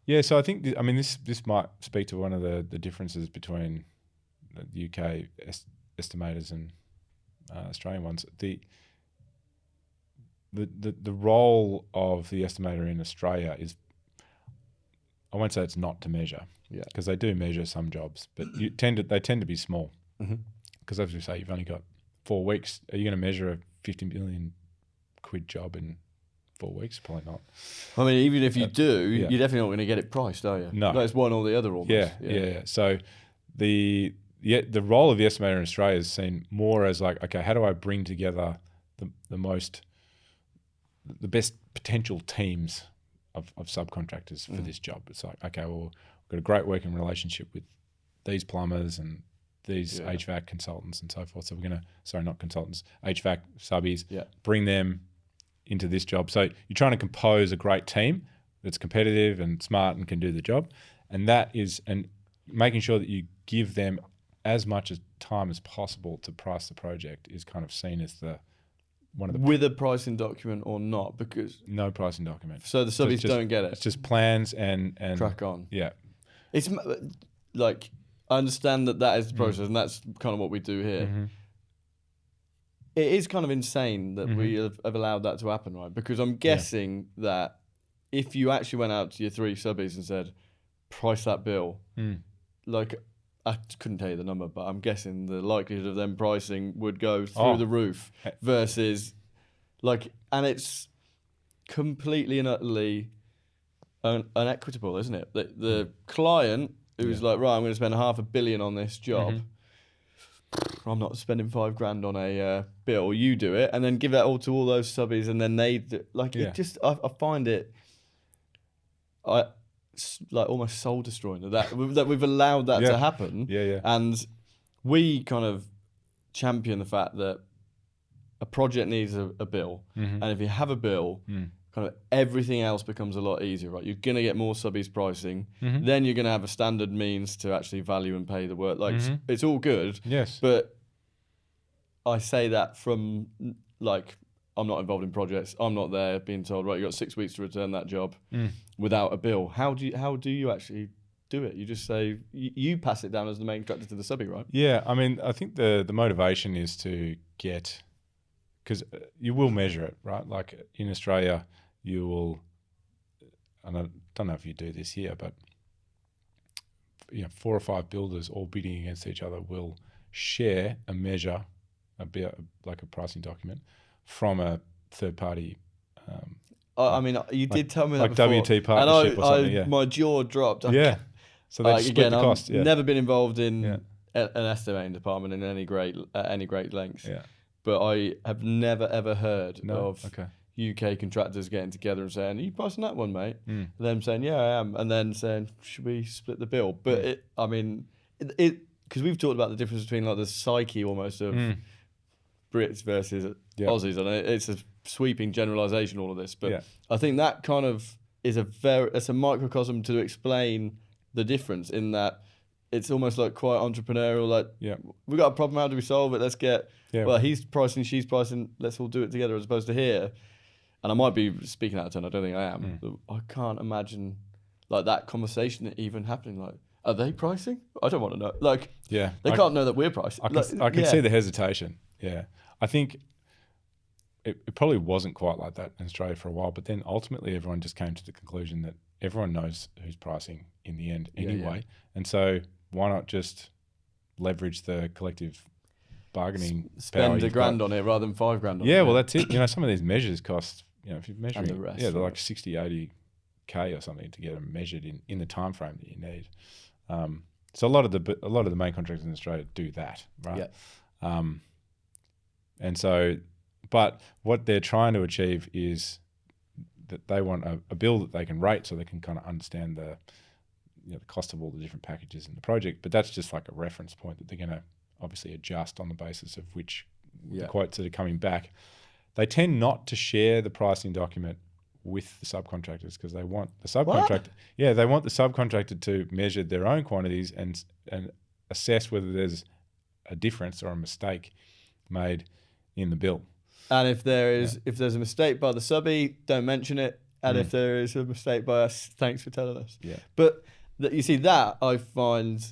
Yeah, so I think this might speak to one of the differences between the UK estimators and Australian ones. The role of the estimator in Australia is, I won't say it's not to measure, because they do measure some jobs, but they tend to be small. Because as we say, you've only got 4 weeks. Are you going to measure a 50 million quid job in 4 weeks? Probably not. I mean, even if you do, you're definitely not going to get it priced, are you? No. That's one or the other almost. Yeah. So the role of the estimator in Australia is seen more as like, okay, how do I bring together the best potential teams of subcontractors for this job? It's like, okay, well, we've got a great working relationship with these plumbers and these HVAC consultants and so forth. So we're going to, not consultants, HVAC subbies, bring them into this job. So you're trying to compose a great team that's competitive and smart and can do the job. And making sure that you give them as much time as possible to price the project is kind of seen as with a pricing document or not, because no pricing document. So the subbies don't get it. It's just plans and crack on. Yeah. It's like, I understand that is the process, and that's kind of what we do here. It is kind of insane that we have allowed that to happen, right? Because I'm guessing that if you actually went out to your 3 subbies and said, price that bill, like I couldn't tell you the number, but I'm guessing the likelihood of them pricing would go through the roof versus and it's completely and utterly unequitable, isn't it? The client who's like, right, I'm going to spend $500 million on this job. I'm not spending $5,000 on a bill. You do it, and then give that all to all those subbies, and then they it just. I find it, almost soul destroying that we've allowed that to happen. And we kind of champion the fact that a project needs a bill, and if you have a bill, kind of everything else becomes a lot easier, right? You're going to get more subbies pricing, then you're going to have a standard means to actually value and pay the work. It's all good. Yes. But I say that from, I'm not involved in projects. I'm not there being told, right, you've got 6 weeks to return that job without a bill. How do you actually do it? You just say, you pass it down as the main contractor to the subbie, right? Yeah, I mean, I think the motivation is to get, because you will measure it, right? Like in Australia, you will, and I don't know if you do this here, but 4 or 5 builders all bidding against each other will share a measure, like a pricing document from a third party. I mean, you did tell me that like before. WT partnership or something. My jaw dropped. So they split the cost. I've never been involved in an estimating department in any great length. Yeah. But I have never ever heard of UK contractors getting together and saying, "Are you pricing that one, mate?" Them saying, "Yeah, I am," and then saying, "Should we split the bill?" But because we've talked about the difference between the psyche almost of Brits versus Aussies, and it's a sweeping generalisation, all of this. But I think that kind of is it's a microcosm to explain the difference in that it's almost like quite entrepreneurial. We've got a problem, how do we solve it? Let's get he's pricing, she's pricing, let's all do it together, as opposed to here. And I might be speaking out of turn, I don't think I am. I can't imagine that conversation even happening. Are they pricing? I don't want to know. They can't know that we're pricing. I can see the hesitation. Yeah. I think it probably wasn't quite like that in Australia for a while, but then ultimately everyone just came to the conclusion that everyone knows who's pricing in the end anyway. And so why not just leverage the collective bargaining spend $1,000 on it rather than $5,000 on it. Yeah, well, that's it. Some of these measures cost, if you're measuring, and the rest, they're like 60, 80K or something to get them measured in the time frame that you need. So a lot of the main contractors in Australia do that, right? Yeah. And so, but what they're trying to achieve is that they want a bill that they can rate, so they can kind of understand the cost of all the different packages in the project. But that's just like a reference point that they're going to obviously adjust on the basis of which the quotes that are coming back. They tend not to share the pricing document with the subcontractors because they want the subcontractor. Yeah, they want the subcontractor to measure their own quantities and assess whether there's a difference or a mistake made in the bill. And if there's a mistake by the subbie, don't mention it. And if there is a mistake by us, thanks for telling us. Yeah. But you see, that I find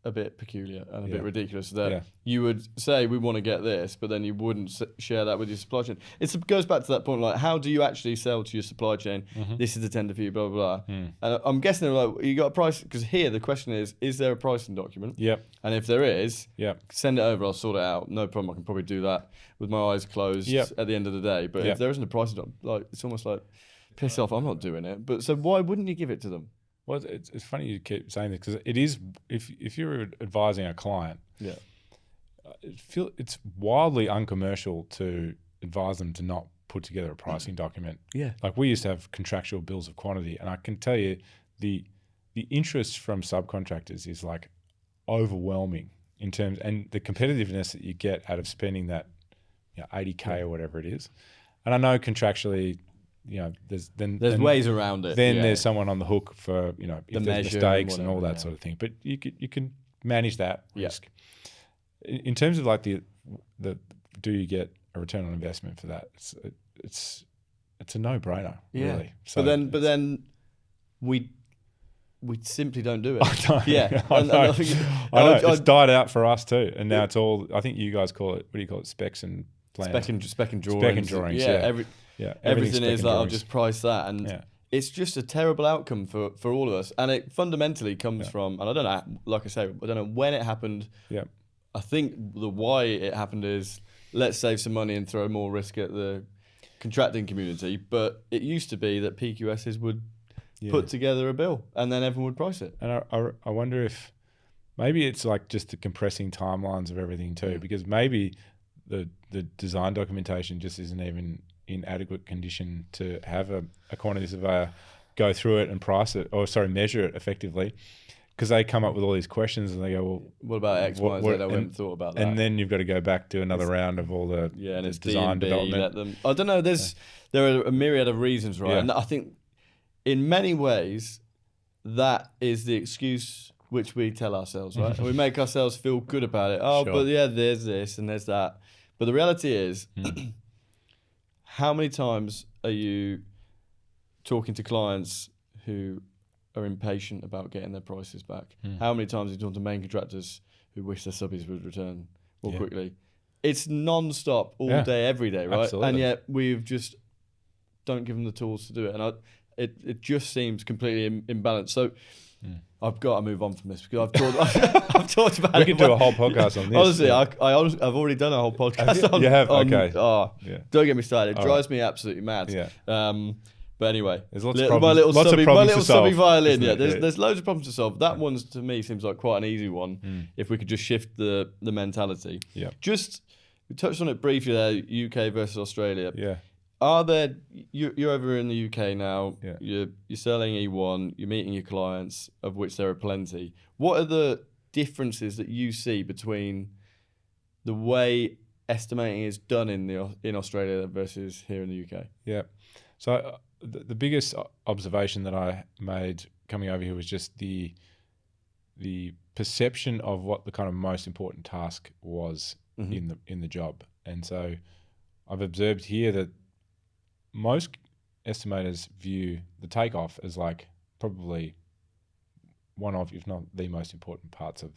a bit peculiar and a bit ridiculous that you would say we want to get this, but then you wouldn't share that with your supply chain. It goes back to that point, how do you actually sell to your supply chain? This is the tender for you, blah, blah, blah. And I'm guessing you got a price, because here the question is there a pricing document? Yep. And if there is, send it over, I'll sort it out. No problem, I can probably do that with my eyes closed at the end of the day. But if there isn't a pricing document, it's almost like, piss off, I'm not doing it. But so why wouldn't you give it to them? Well, it's funny you keep saying this because it is, if you're advising a client, it's wildly uncommercial to advise them to not put together a pricing document. Yeah. Like we used to have contractual bills of quantity, and I can tell you the interest from subcontractors is overwhelming in terms, and the competitiveness that you get out of spending that 80K or whatever it is. And I know contractually, there's ways around it. Then there's someone on the hook for if there's mistakes and all that sort of thing. But you can manage that risk. In terms of the do you get a return on investment for that? It's a no-brainer, really. So but then we simply don't do it. I know. Yeah, I know. It's died out for us too, and now it's all. I think you guys call it. What do you call it? Specs and plans. Spec and drawings. Spec and drawings. Everything is I'll just price that, and it's just a terrible outcome for all of us. And it fundamentally comes from, and I don't know, like I say, I don't know when it happened. Yeah. I think the why it happened is, let's save some money and throw more risk at the contracting community. But it used to be that PQSs would put together a bill and then everyone would price it. And I wonder if maybe it's like just the compressing timelines of everything too, because maybe the design documentation just isn't even in adequate condition to have a quantity surveyor go through it and price it, measure it effectively, because they come up with all these questions and they go, well, what about X, Y, Z? I haven't thought about that. And then you've got to go back to another round of all the and it's design D&B, development. I don't know. There are a myriad of reasons, right? Yeah. And I think in many ways that is the excuse which we tell ourselves, right? And we make ourselves feel good about it. Oh, but there's this and there's that. But the reality is, how many times are you talking to clients who are impatient about getting their prices back? How many times are you talking to main contractors who wish their subbies would return more quickly? It's non-stop all day, every day, right? Absolutely. And yet we've just don't give them the tools to do it. And it just seems completely imbalanced. So I've got to move on from this because I've talked about it. We could do a whole podcast on this. Honestly, I've already done a whole podcast on. You have? On, okay. Don't get me started. It drives me absolutely mad. Yeah. But anyway, there's lots of problems. My little subby violin. Yeah. There's loads of problems to solve. That one to me seems like quite an easy one. If we could just shift the mentality. Yeah. Just we touched on it briefly there. UK versus Australia. Yeah. Are there? You're over in the UK now. Yeah. You're selling E1. You're meeting your clients, of which there are plenty. What are the differences that you see between the way estimating is done in Australia versus here in the UK? Yeah. So the biggest observation that I made coming over here was just the perception of what the kind of most important task was in the job. And so I've observed here that most estimators view the takeoff as like probably one of, if not the most important parts of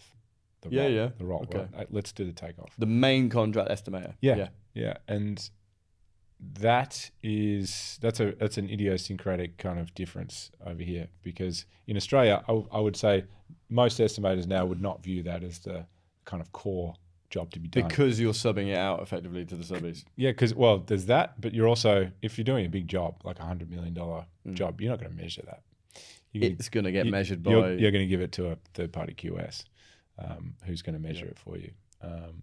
the role. Okay. Right? Let's do the takeoff. The main contract estimator. Yeah. And that's an idiosyncratic kind of difference over here, because in Australia, I would say most estimators now would not view that as the kind of core job to be done. Because you're subbing it out effectively to the subbies. Yeah, because, well, there's that, but you're also, if you're doing a big job, like $100 million job, you're not going to measure that. It's going to get measured by... You're going to give it to a third-party QS who's going to measure it for you.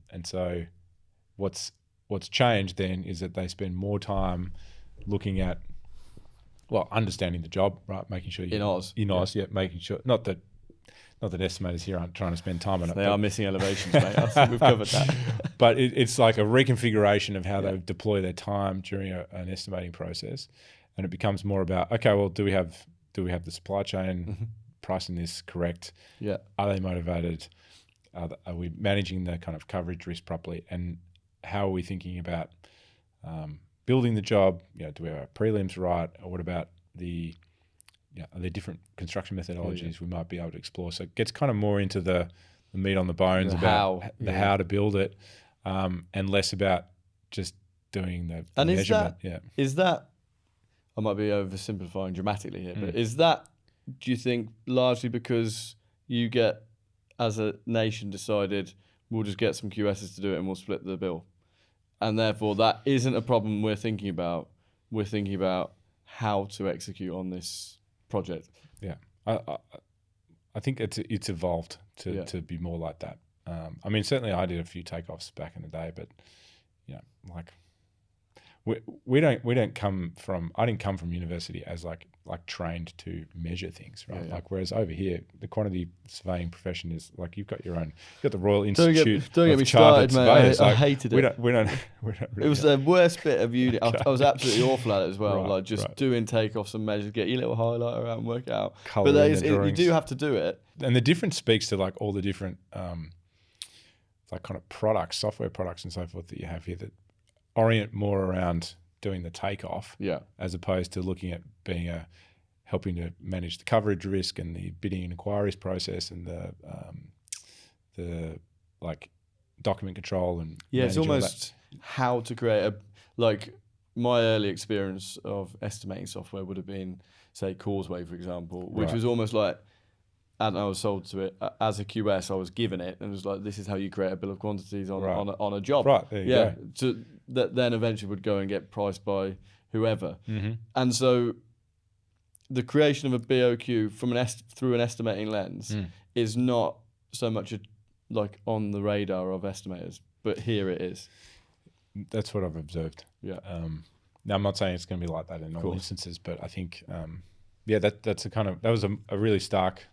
And so what's changed then is that they spend more time looking at, well, understanding the job, right? Making sure In Oz, making sure, not that estimators here aren't trying to spend time on it. They are missing elevations, mate. I think we've covered that. But it's like a reconfiguration of how they deploy their time during an estimating process, and it becomes more about, okay, well, do we have the supply chain pricing this correct? Yeah. Are they motivated? Are we managing the kind of coverage risk properly? And how are we thinking about building the job? Do we have our prelims right? Or what about are there different construction methodologies we might be able to explore? So it gets kind of more into the meat on the bones about how to build it, and less about just doing the measurement. Is that, I might be oversimplifying dramatically here, but is that, do you think, largely because you get, as a nation, decided we'll just get some QSs to do it and we'll split the bill? And therefore that isn't a problem we're thinking about. We're thinking about how to execute on this project. Yeah. I think it's evolved to be more like that. I mean, certainly I did a few takeoffs back in the day, but like I didn't come from university as like trained to measure things, right? Like, whereas over here, the quantity surveying profession is like, you've got the Royal Institute don't get me Chartered started, Surveyors. mate. I hated it. We don't it was the worst bit of uni. I was absolutely awful at it as well. Doing takeoffs and measures, get your little highlighter out and work it out. But you do have to do it. And the difference speaks to like all the different like kind of products, software products and so forth that you have here that orient more around doing the takeoff, as opposed to looking at helping to manage the coverage risk and the bidding and inquiries process and the like document control and it's almost how to create my early experience of estimating software would have been say Causeway, for example, which Right. was almost like, and I was sold to it as a QS. I was given it, and it was like, this is how you create a bill of quantities on Right. on a job. Right, there you go. So that then eventually would go and get priced by whoever. Mm-hmm. And so the creation of a BOQ from through an estimating lens is not so much like on the radar of estimators, but here it is. That's what I've observed. Yeah. Now I'm not saying it's going to be like that in all course. instances, but I think, that's that was a really stark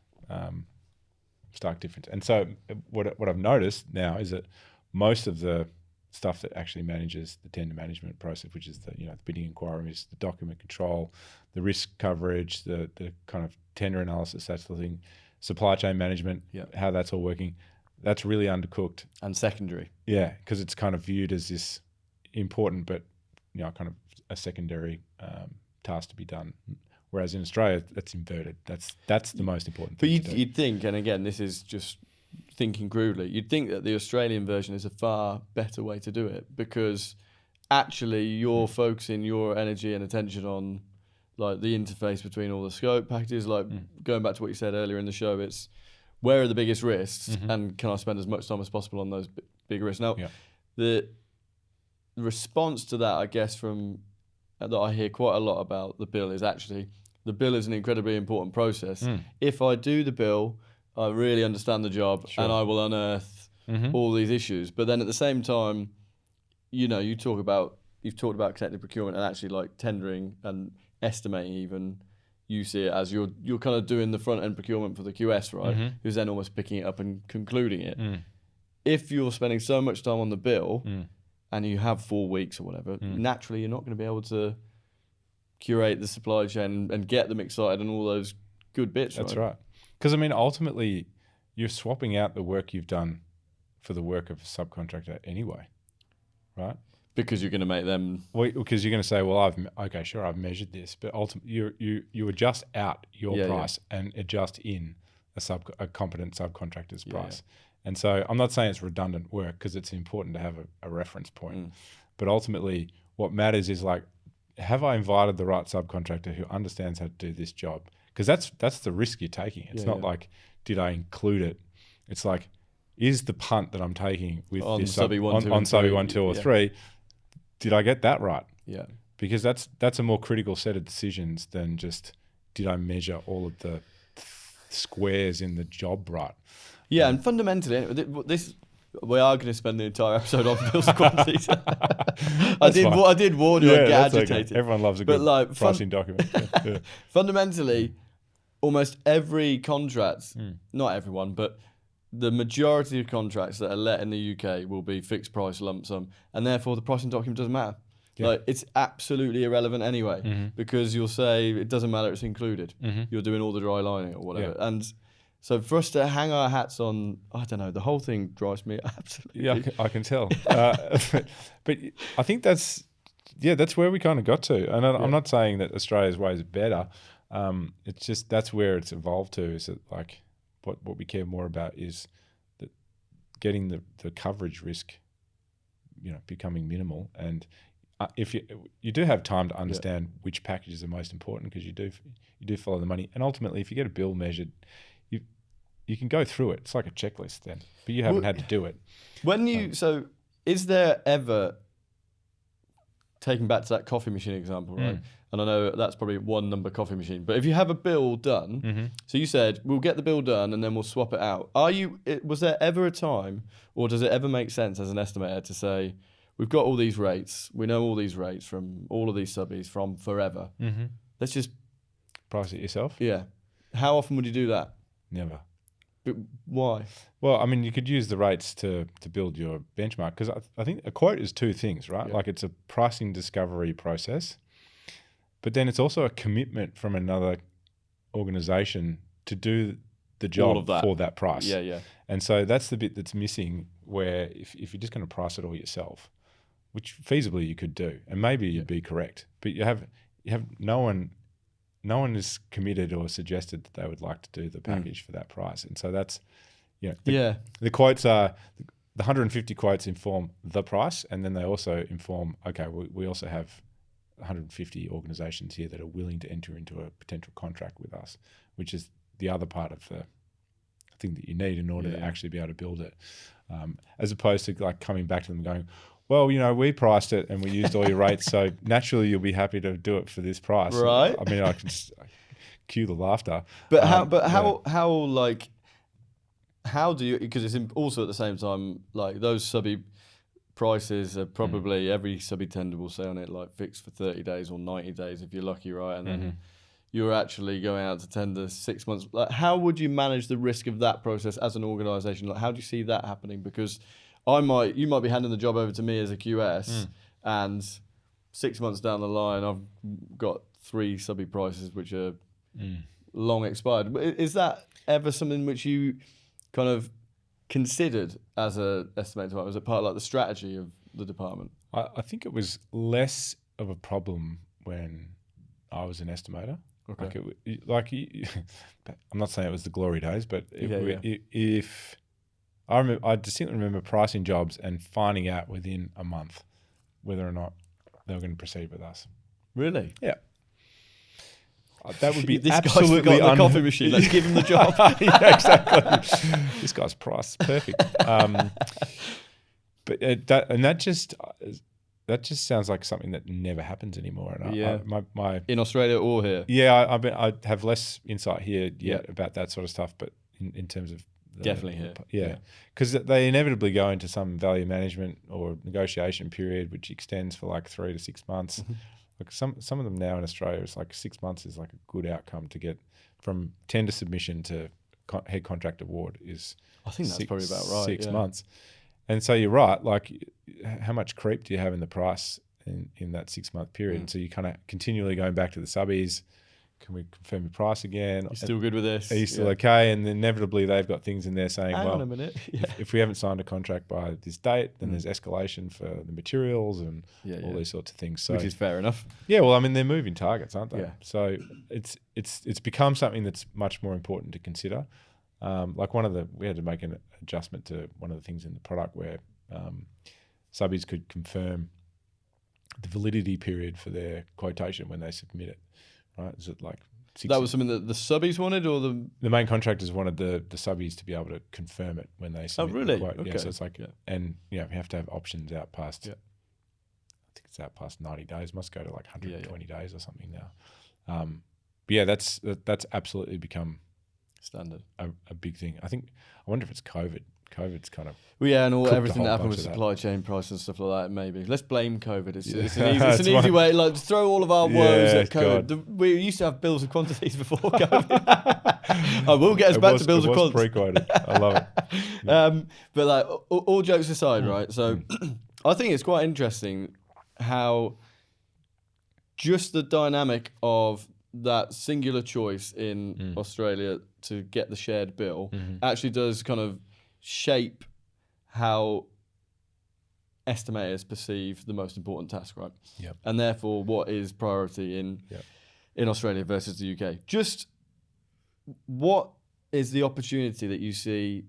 difference. And so what I've noticed now is that most of the stuff that actually manages the tender management process, which is the bidding inquiries, the document control, the risk coverage, the kind of tender analysis, that sort of thing, supply chain management, how that's all working, that's really undercooked. And secondary. Yeah, because it's kind of viewed as this important but kind of a secondary task to be done. Whereas in Australia, that's inverted. That's the most important thing. But you'd think, and again, this is just thinking crudely, you'd think that the Australian version is a far better way to do it, because actually you're focusing your energy and attention on like the interface between all the scope packages. Like going back to what you said earlier in the show, it's where are the biggest risks and can I spend as much time as possible on those big risks? Now, the response to that, I guess, from that I hear quite a lot about the bill is actually the bill is an incredibly important process. If I do the bill, I really understand the job and I will unearth all these issues. But then at the same time, you've talked about connected procurement and actually like tendering and estimating even. You see it as you're kind of doing the front end procurement for the QS, right? Who's then almost picking it up and concluding it. If you're spending so much time on the bill and you have 4 weeks or whatever, naturally you're not going to be able to curate the supply chain and get them excited and all those good bits. That's right. Because ultimately you're swapping out the work you've done for the work of a subcontractor anyway, right? Because you're going to make them. Because you're going to say, well, I've measured this, but ultimately you adjust out your price and adjust in a competent subcontractor's price. And so I'm not saying it's redundant work, because it's important to have a reference point. But ultimately, what matters is like, have I invited the right subcontractor who understands how to do this job? Because that's the risk you're taking. It's not like, did I include it? It's like, is the punt that I'm taking with on this subby 1, 2, or 3, did I get that right? Yeah. Because that's a more critical set of decisions than just, did I measure all of the squares in the job right? Yeah, and fundamentally, we are going to spend the entire episode on bills quantities. I did warn you, I'd get agitated. Okay. Everyone loves a good pricing document. Yeah. Fundamentally, almost every contract, not everyone, but the majority of contracts that are let in the UK will be fixed price lump sum, and therefore the pricing document doesn't matter. Yeah. Like, it's absolutely irrelevant anyway, because you'll say it doesn't matter, it's included. You're doing all the dry lining or whatever. Yeah. And so for us to hang our hats on, I don't know, the whole thing drives me absolutely. Yeah, I can tell. But I think that's where we kind of got to. And I'm not saying that Australia's way is better. It's just that's where it's evolved to. Is that like what we care more about is that getting the coverage risk, becoming minimal. And if you do have time to understand which packages are most important, because you do follow the money. And ultimately, if you get a bill measured, you can go through it. It's like a checklist then, but you haven't had to do it. So is there ever, taking back to that coffee machine example, right? And I know that's probably one number coffee machine, but if you have a bill done, so you said, we'll get the bill done and then we'll swap it out. Was there ever a time, or does it ever make sense as an estimator to say, we've got all these rates, we know all these rates from all of these subbies from forever. Let's just price it yourself? Yeah. How often would you do that? Never. But why? Well, I mean, you could use the rates to build your benchmark, because I think a quote is two things, right? Yeah. Like, it's a pricing discovery process, but then it's also a commitment from another organization to do the job for that price. Yeah, yeah. And so that's the bit that's missing, where if you're just going to price it all yourself, which feasibly you could do, and maybe you'd be correct, but you have no one is committed or suggested that they would like to do the package for that price. And so that's, the quotes are, the 150 quotes inform the price, and then they also inform, okay, we also have 150 organisations here that are willing to enter into a potential contract with us, which is the other part of the thing that you need in order to actually be able to build it, as opposed to like coming back to them going, well, we priced it and we used all your rates, so naturally you'll be happy to do it for this price. Right. I mean, I can just cue the laughter. But how do you, because it's also at the same time, like those subby prices are probably every subby tender will say on it like fixed for 30 days or 90 days if you're lucky, right? And then you're actually going out to tender 6 months. Like, how would you manage the risk of that process as an organisation? Like, how do you see that happening? Because you might be handing the job over to me as a QS, and 6 months down the line, I've got 3 subby prices which are long expired. Is that ever something which you kind of considered as a estimator? Was it part of like the strategy of the department? I think it was less of a problem when I was an estimator. Okay. I'm not saying it was the glory days, but if I remember, I distinctly remember pricing jobs and finding out within a month whether or not they were going to proceed with us. Really? Yeah. That would be this absolutely guy's forgotten the coffee machine. Let's give him the job. Yeah, exactly. This guy's price is perfect. But that just sounds like something that never happens anymore. And my in Australia or here? Yeah, I have less insight here yet about that sort of stuff, but in terms of definitely here. Yeah, because they inevitably go into some value management or negotiation period, which extends for like 3 to 6 months. Like some of them now in Australia, it's like 6 months is like a good outcome to get from tender submission to head contract award is. I think that's probably about right. 6 months. And so you're right, like how much creep do you have in the price in that 6 month period? And so you kind of continually going back to the subbies, can we confirm your price again? You still good with this? Are you still okay? And then inevitably they've got things in there saying, hang on a minute. If we haven't signed a contract by this date, then there's escalation for the materials and all these sorts of things. So, which is fair enough. Yeah, well, I mean, they're moving targets, aren't they? Yeah. So it's become something that's much more important to consider. Like we had to make an adjustment to one of the things in the product where subbies could confirm the validity period for their quotation when they submit it. Right? Is it like 6? That was something that the subbies wanted, or the main contractors wanted the subbies to be able to confirm it when they submit the quote. Okay. Yeah, so it's like, and we have to have options out past. I think it's out past 90 days. Must go to like 120 days or something now. But yeah, that's absolutely become standard, a big thing. I wonder if it's COVID. COVID's kind of and everything that happened with supply chain price and stuff like that. Maybe let's blame COVID. It's an easy way, like to throw all of our woes at COVID. We used to have bills of quantities before COVID. I will get us back to bills of quantities. Pre-quoted. I love it. But like all jokes aside, right? So I think it's quite interesting how just the dynamic of that singular choice in Australia to get the shared bill actually does kind of shape how estimators perceive the most important task, right? Yep. And therefore what is priority in Australia versus the UK. Just what is the opportunity that you see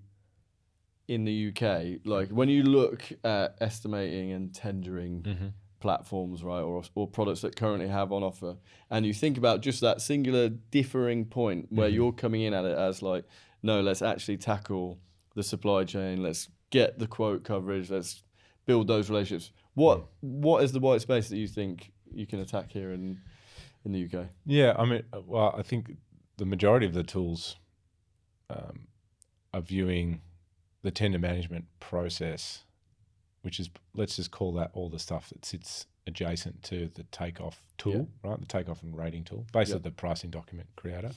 in the UK? Like when you look at estimating and tendering platforms, right, or products that currently have on offer, and you think about just that singular differing point where you're coming in at it as like, no, let's actually tackle the supply chain, let's get the quote coverage, let's build those relationships. What is the white space that you think you can attack here in the UK? Yeah, I mean, well, I think the majority of the tools are viewing the tender management process, which is, let's just call that all the stuff that sits adjacent to the takeoff tool, right? The takeoff and rating tool, basically the pricing document creator,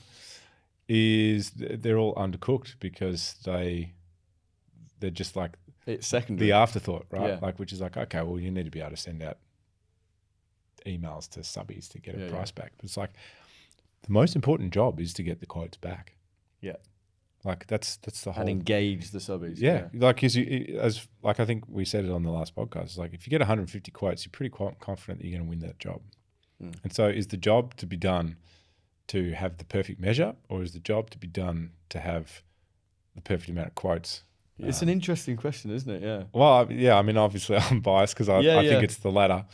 they're all undercooked because they're just like it's secondary, the afterthought, right? Like, which is like, okay, well, you need to be able to send out emails to subbies to get a price back. But it's like the most important job is to get the quotes back. Yeah, like that's the whole, and engage the subbies. Yeah, like as I think we said it on the last podcast. It's like if you get 150 quotes, you're pretty confident that you're going to win that job. And so, is the job to be done to have the perfect measure, or is the job to be done to have the perfect amount of quotes? It's an interesting question, isn't it? Yeah. Well, yeah. I mean, obviously, I'm biased because I think it's the latter.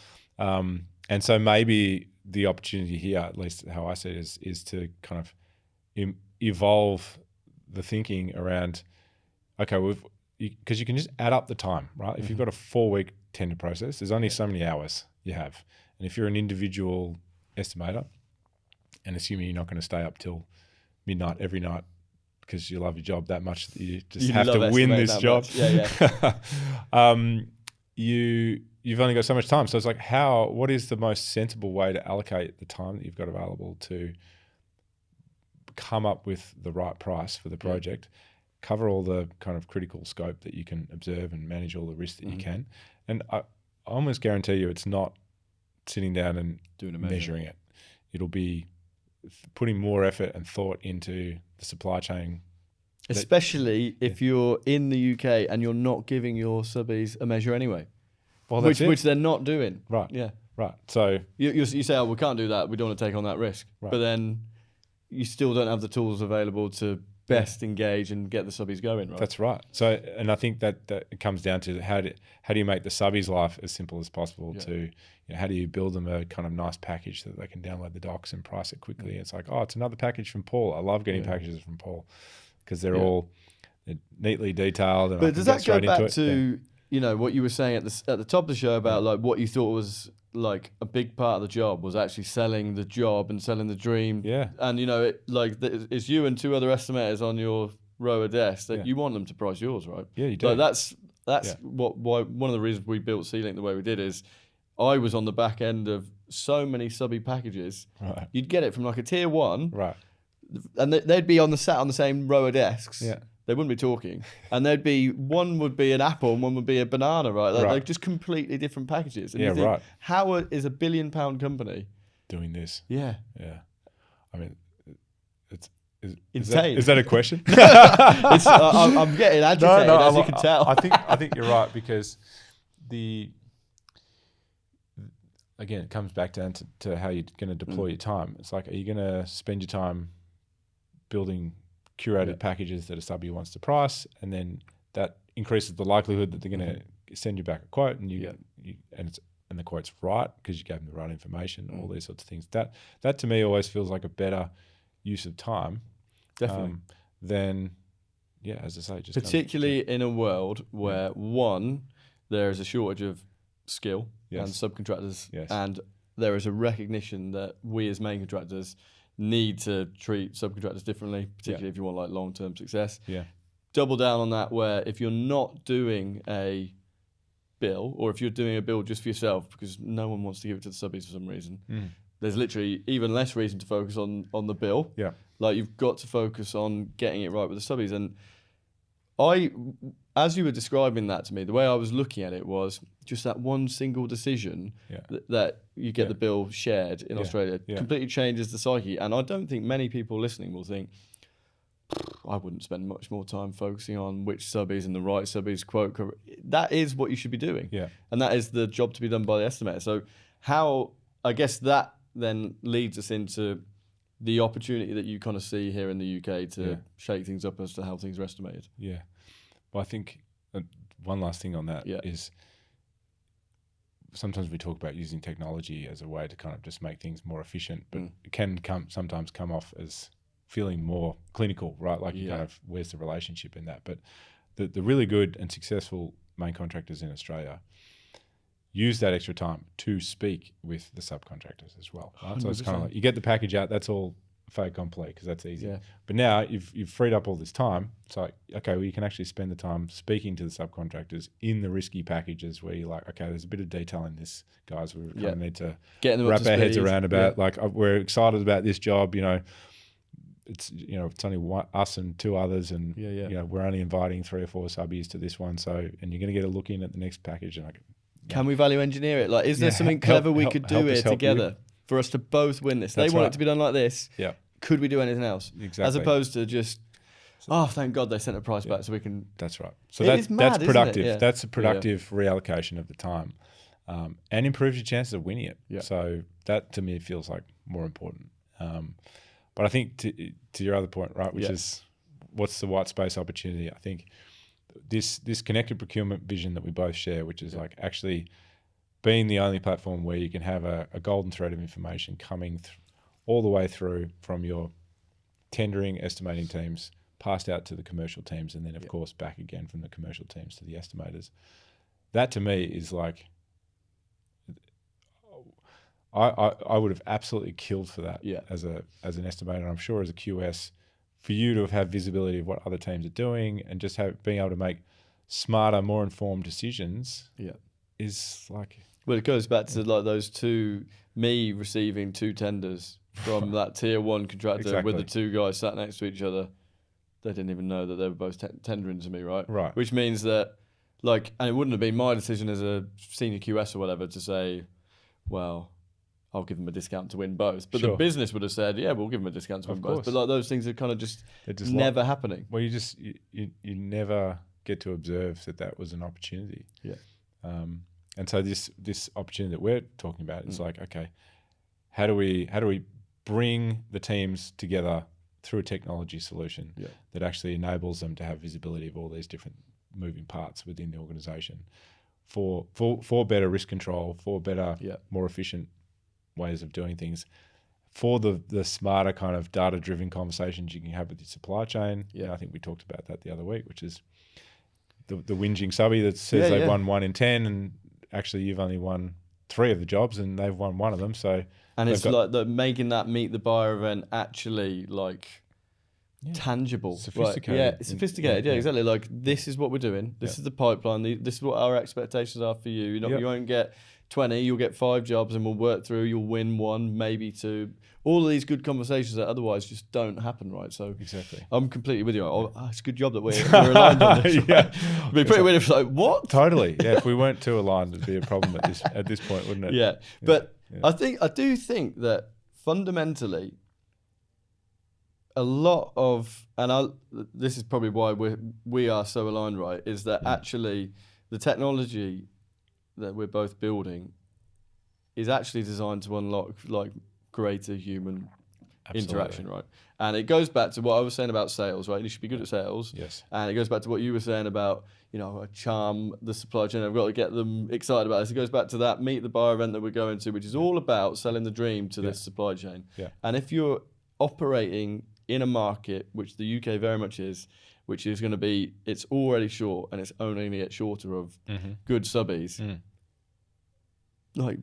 And so maybe the opportunity here, at least how I see it, is to kind of evolve the thinking around, okay, because you can just add up the time, right? If you've got a 4-week tender process, there's only so many hours you have. And if you're an individual estimator, and assuming you're not going to stay up till midnight every night because you love your job that much that you just have to win this job. You've only got so much time. So it's like, what is the most sensible way to allocate the time that you've got available to come up with the right price for the project, cover all the kind of critical scope that you can observe and manage all the risks that you can. And I almost guarantee you it's not sitting down and measuring it. It'll be putting more effort and thought into the supply chain. Especially if you're in the UK and you're not giving your subbies a measure anyway. Well, which they're not doing. Right. Yeah. Right. So you say, oh, we can't do that. We don't want to take on that risk. Right. But then you still don't have the tools available to best engage and get the subbies going, right? That's right. So, and I think that it comes down to how do you make the subbies' life as simple as possible to, how do you build them a kind of nice package so that they can download the docs and price it quickly. It's like, oh, it's another package from Paul. I love getting packages from Paul because they're all neatly detailed. And but does that go back to, what you were saying at the top of the show about like what you thought was like a big part of the job was actually selling the job and selling the dream. Yeah. And it's you and 2 other estimators on your row of desks that you want them to price yours, right? Yeah, you do. Like that's why one of the reasons we built C-Link the way we did is I was on the back end of so many subby packages. Right. You'd get it from like a tier 1. Right. And they'd be on the same row of desks. Yeah. They wouldn't be talking, and one would be an apple and one would be a banana, right? They're just completely different packages. And right. How is a £1 billion company doing this? Yeah. Yeah. I mean, it's insane. Is that a question? I'm getting agitated, as you can tell. I think you're right because again, it comes back down to how you're going to deploy your time. It's like, are you going to spend your time building curated packages that a subby wants to price, and then that increases the likelihood that they're going to send you back a quote, and and the quote's right because you gave them the right information, all these sorts of things. That to me always feels like a better use of time, definitely, than as I say, just particularly in a world where there is a shortage of skill and subcontractors, and there is a recognition that we as main contractors need to treat subcontractors differently, particularly if you want like long-term success. Yeah. Double down on that where if you're not doing a bill or if you're doing a bill just for yourself because no one wants to give it to the subbies for some reason, there's literally even less reason to focus on the bill. Yeah. Like you've got to focus on getting it right with the subbies. And as you were describing that to me, the way I was looking at it was just that one single decision that you get the bill shared in Australia completely changes the psyche. And I don't think many people listening will think, I wouldn't spend much more time focusing on which subbies and the right subbies quote. That is what you should be doing. Yeah. And that is the job to be done by the estimator. So I guess that then leads us into the opportunity that you kind of see here in the UK to shake things up as to how things are estimated. Yeah. Well, I think one last thing on that is sometimes we talk about using technology as a way to kind of just make things more efficient, but it can sometimes come off as feeling more clinical, right? Like you kind of, where's the relationship in that? But the really good and successful main contractors in Australia use that extra time to speak with the subcontractors as well. Right? So it's kind of like you get the package out, that's all fait accompli because that's easy. Yeah. But now you've freed up all this time. It's like, okay, well, you can actually spend the time speaking to the subcontractors in the risky packages where you're like, okay, there's a bit of detail in this, guys. We kind of need to wrap our heads around about like we're excited about this job. It's it's only us and 2 others, and we're only inviting 3 or 4 subbies to this one. So, and you're going to get a look in at the next package, and can we value engineer it? Like, is there something clever we could do here together for us to both win this? They want it to be done like this. Yeah. Could we do anything else? Exactly. As opposed to just, thank God they sent a price back so we can. That's right. So that's productive. Yeah. That's a productive reallocation of the time, and improves your chances of winning it. Yeah. So that to me feels like more important. But I think to your other point, right, which is what's the white space opportunity? I think this connected procurement vision that we both share, which is like actually being the only platform where you can have a golden thread of information coming all the way through from your tendering, estimating teams, passed out to the commercial teams, and then of course back again from the commercial teams to the estimators. That to me is like, I would have absolutely killed for that as an estimator. And I'm sure as a QS, for you to have visibility of what other teams are doing and just being able to make smarter, more informed decisions is like... Well, it goes back to like me receiving 2 tenders from that tier 1 contractor with the 2 guys sat next to each other. They didn't even know that they were both tendering to me, right? Right. Which means that, like, and it wouldn't have been my decision as a senior QS or whatever to say, well, I'll give them a discount to win both. But the business would have said, yeah, we'll give them a discount to win both. But like those things are kind of just never happening. Well, you never get to observe that was an opportunity. Yeah. And so this opportunity that we're talking about is like, okay, how do we bring the teams together through a technology solution that actually enables them to have visibility of all these different moving parts within the organization for better risk control, for better, more efficient ways of doing things, for the smarter kind of data-driven conversations you can have with your supply chain. Yeah, I think we talked about that the other week, which is the whinging subby that says they've won 1 in 10 and actually you've only won 3 of the jobs and they've won 1 of them. So and it's like making that meet the buyer event actually like tangible, sophisticated. Right? Yeah, sophisticated. Yeah, exactly. Like this is what we're doing. This is the pipeline. This is what our expectations are for you. You won't get 20. You'll get 5 jobs, and we'll work through. You'll win 1, maybe 2. All of these good conversations that otherwise just don't happen, right? So exactly, I'm completely with you. Oh, it's a good job that we're aligned on this. Right? It'd be pretty weird if like what? Totally. Yeah, if we weren't too aligned, it'd be a problem at this point, wouldn't it? Yeah. But I do think that fundamentally, a lot of, and this is probably why we are so aligned, right? Is that actually the technology that we're both building is actually designed to unlock like greater human interaction, right? And it goes back to what I was saying about sales, right? You should be good at sales. Yes. And it goes back to what you were saying about, charm the supply chain. I've got to get them excited about this. It goes back to that meet the buyer event that we're going to, which is all about selling the dream to this supply chain. Yeah. And if you're operating in a market, which the UK very much is, which is going to be, it's already short and it's only going to get shorter of good subbies, like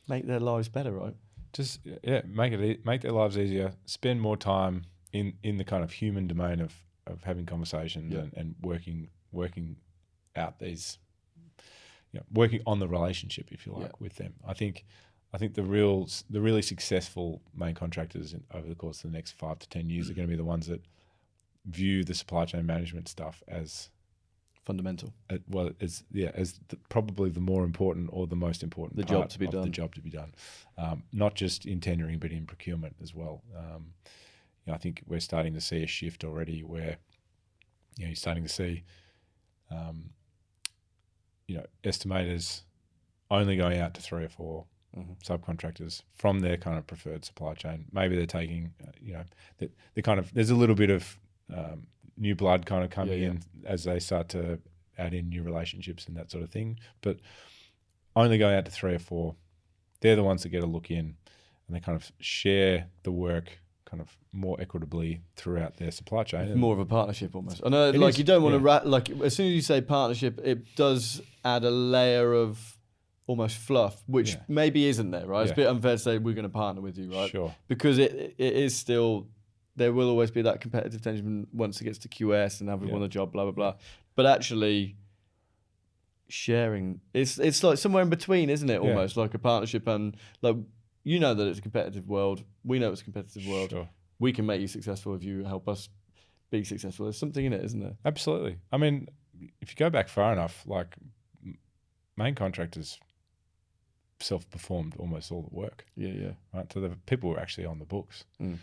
make their lives better, right? Just make their lives easier. Spend more time in the kind of human domain of having conversations and working out these, working on the relationship, if you like, with them. I think the really successful main contractors over the course of the next 5 to 10 years are going to be the ones that view the supply chain management stuff as fundamental. Probably the more important or the most important the job to be done. Not just in tendering, but in procurement as well. I think we're starting to see a shift already where you're starting to see estimators only going out to 3 or 4 subcontractors from their kind of preferred supply chain. Maybe they're taking, there's a little bit of new blood kind of coming in as they start to add in new relationships and that sort of thing. But only going out to 3 or 4, they're the ones that get a look in, and they kind of share the work kind of more equitably throughout their supply chain. More of a partnership almost. I know, you don't want to as soon as you say partnership, it does add a layer of almost fluff, which maybe isn't there, right? It's a bit unfair to say we're going to partner with you, right? Sure. Because it is still, there will always be that competitive tension once it gets to QS and have we won a job, blah, blah, blah. But actually sharing, it's like somewhere in between, isn't it? Almost like a partnership, and like, that it's a competitive world. We know it's a competitive world. Sure. We can make you successful if you help us be successful. There's something in it, isn't there? Absolutely. I mean, if you go back far enough, like main contractors self-performed almost all the work. Yeah. Right. So the people were actually on the books. And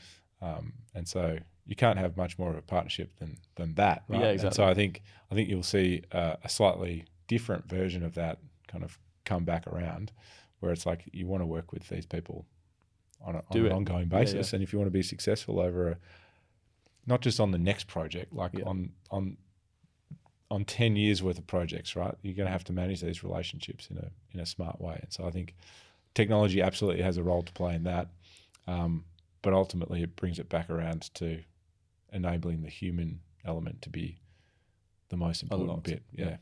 so you can't have much more of a partnership than that, right? Yeah, exactly. And so I think you'll see a slightly different version of that kind of come back around, where it's like you want to work with these people on an ongoing basis, and if you want to be successful over not just on the next project, like on on 10 years worth of projects, right? You're going to have to manage these relationships in a smart way. And so I think technology absolutely has a role to play in that. But ultimately it brings it back around to enabling the human element to be the most important bit. Yeah.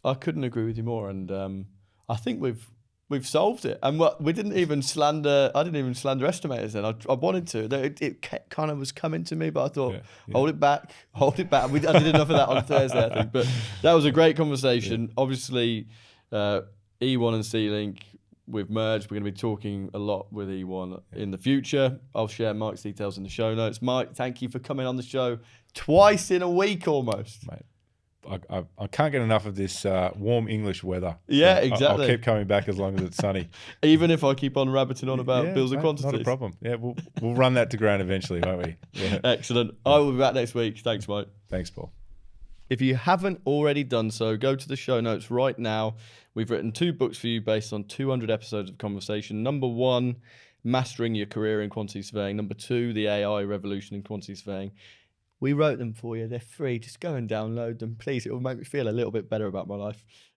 I couldn't agree with you more. And I think we've solved it. And we didn't even slander. I didn't even slander estimators then. I wanted to. It kind of was coming to me, but I thought, hold it back. I did enough of that on Thursday, I think. But that was a great conversation. Yeah. Obviously, E1 and C-Link, we've merged. We're going to be talking a lot with E1 in the future. I'll share Mike's details in the show notes. Mike, thank you for coming on the show twice in a week almost. Mate. I can't get enough of this warm English weather. Yeah, exactly. I'll keep coming back as long as it's sunny. Even if I keep on rabbiting on about bills and quantities. Not a problem. Yeah, we'll run that to ground eventually, won't we? Yeah. Excellent. I will be back next week. Thanks, Mike. Thanks, Paul. If you haven't already done so, go to the show notes right now. We've written 2 books for you based on 200 episodes of conversation. Number 1, Mastering Your Career in Quantity Surveying. Number 2, The AI Revolution in Quantity Surveying. We wrote them for you. They're free. Just go and download them, please. It will make me feel a little bit better about my life.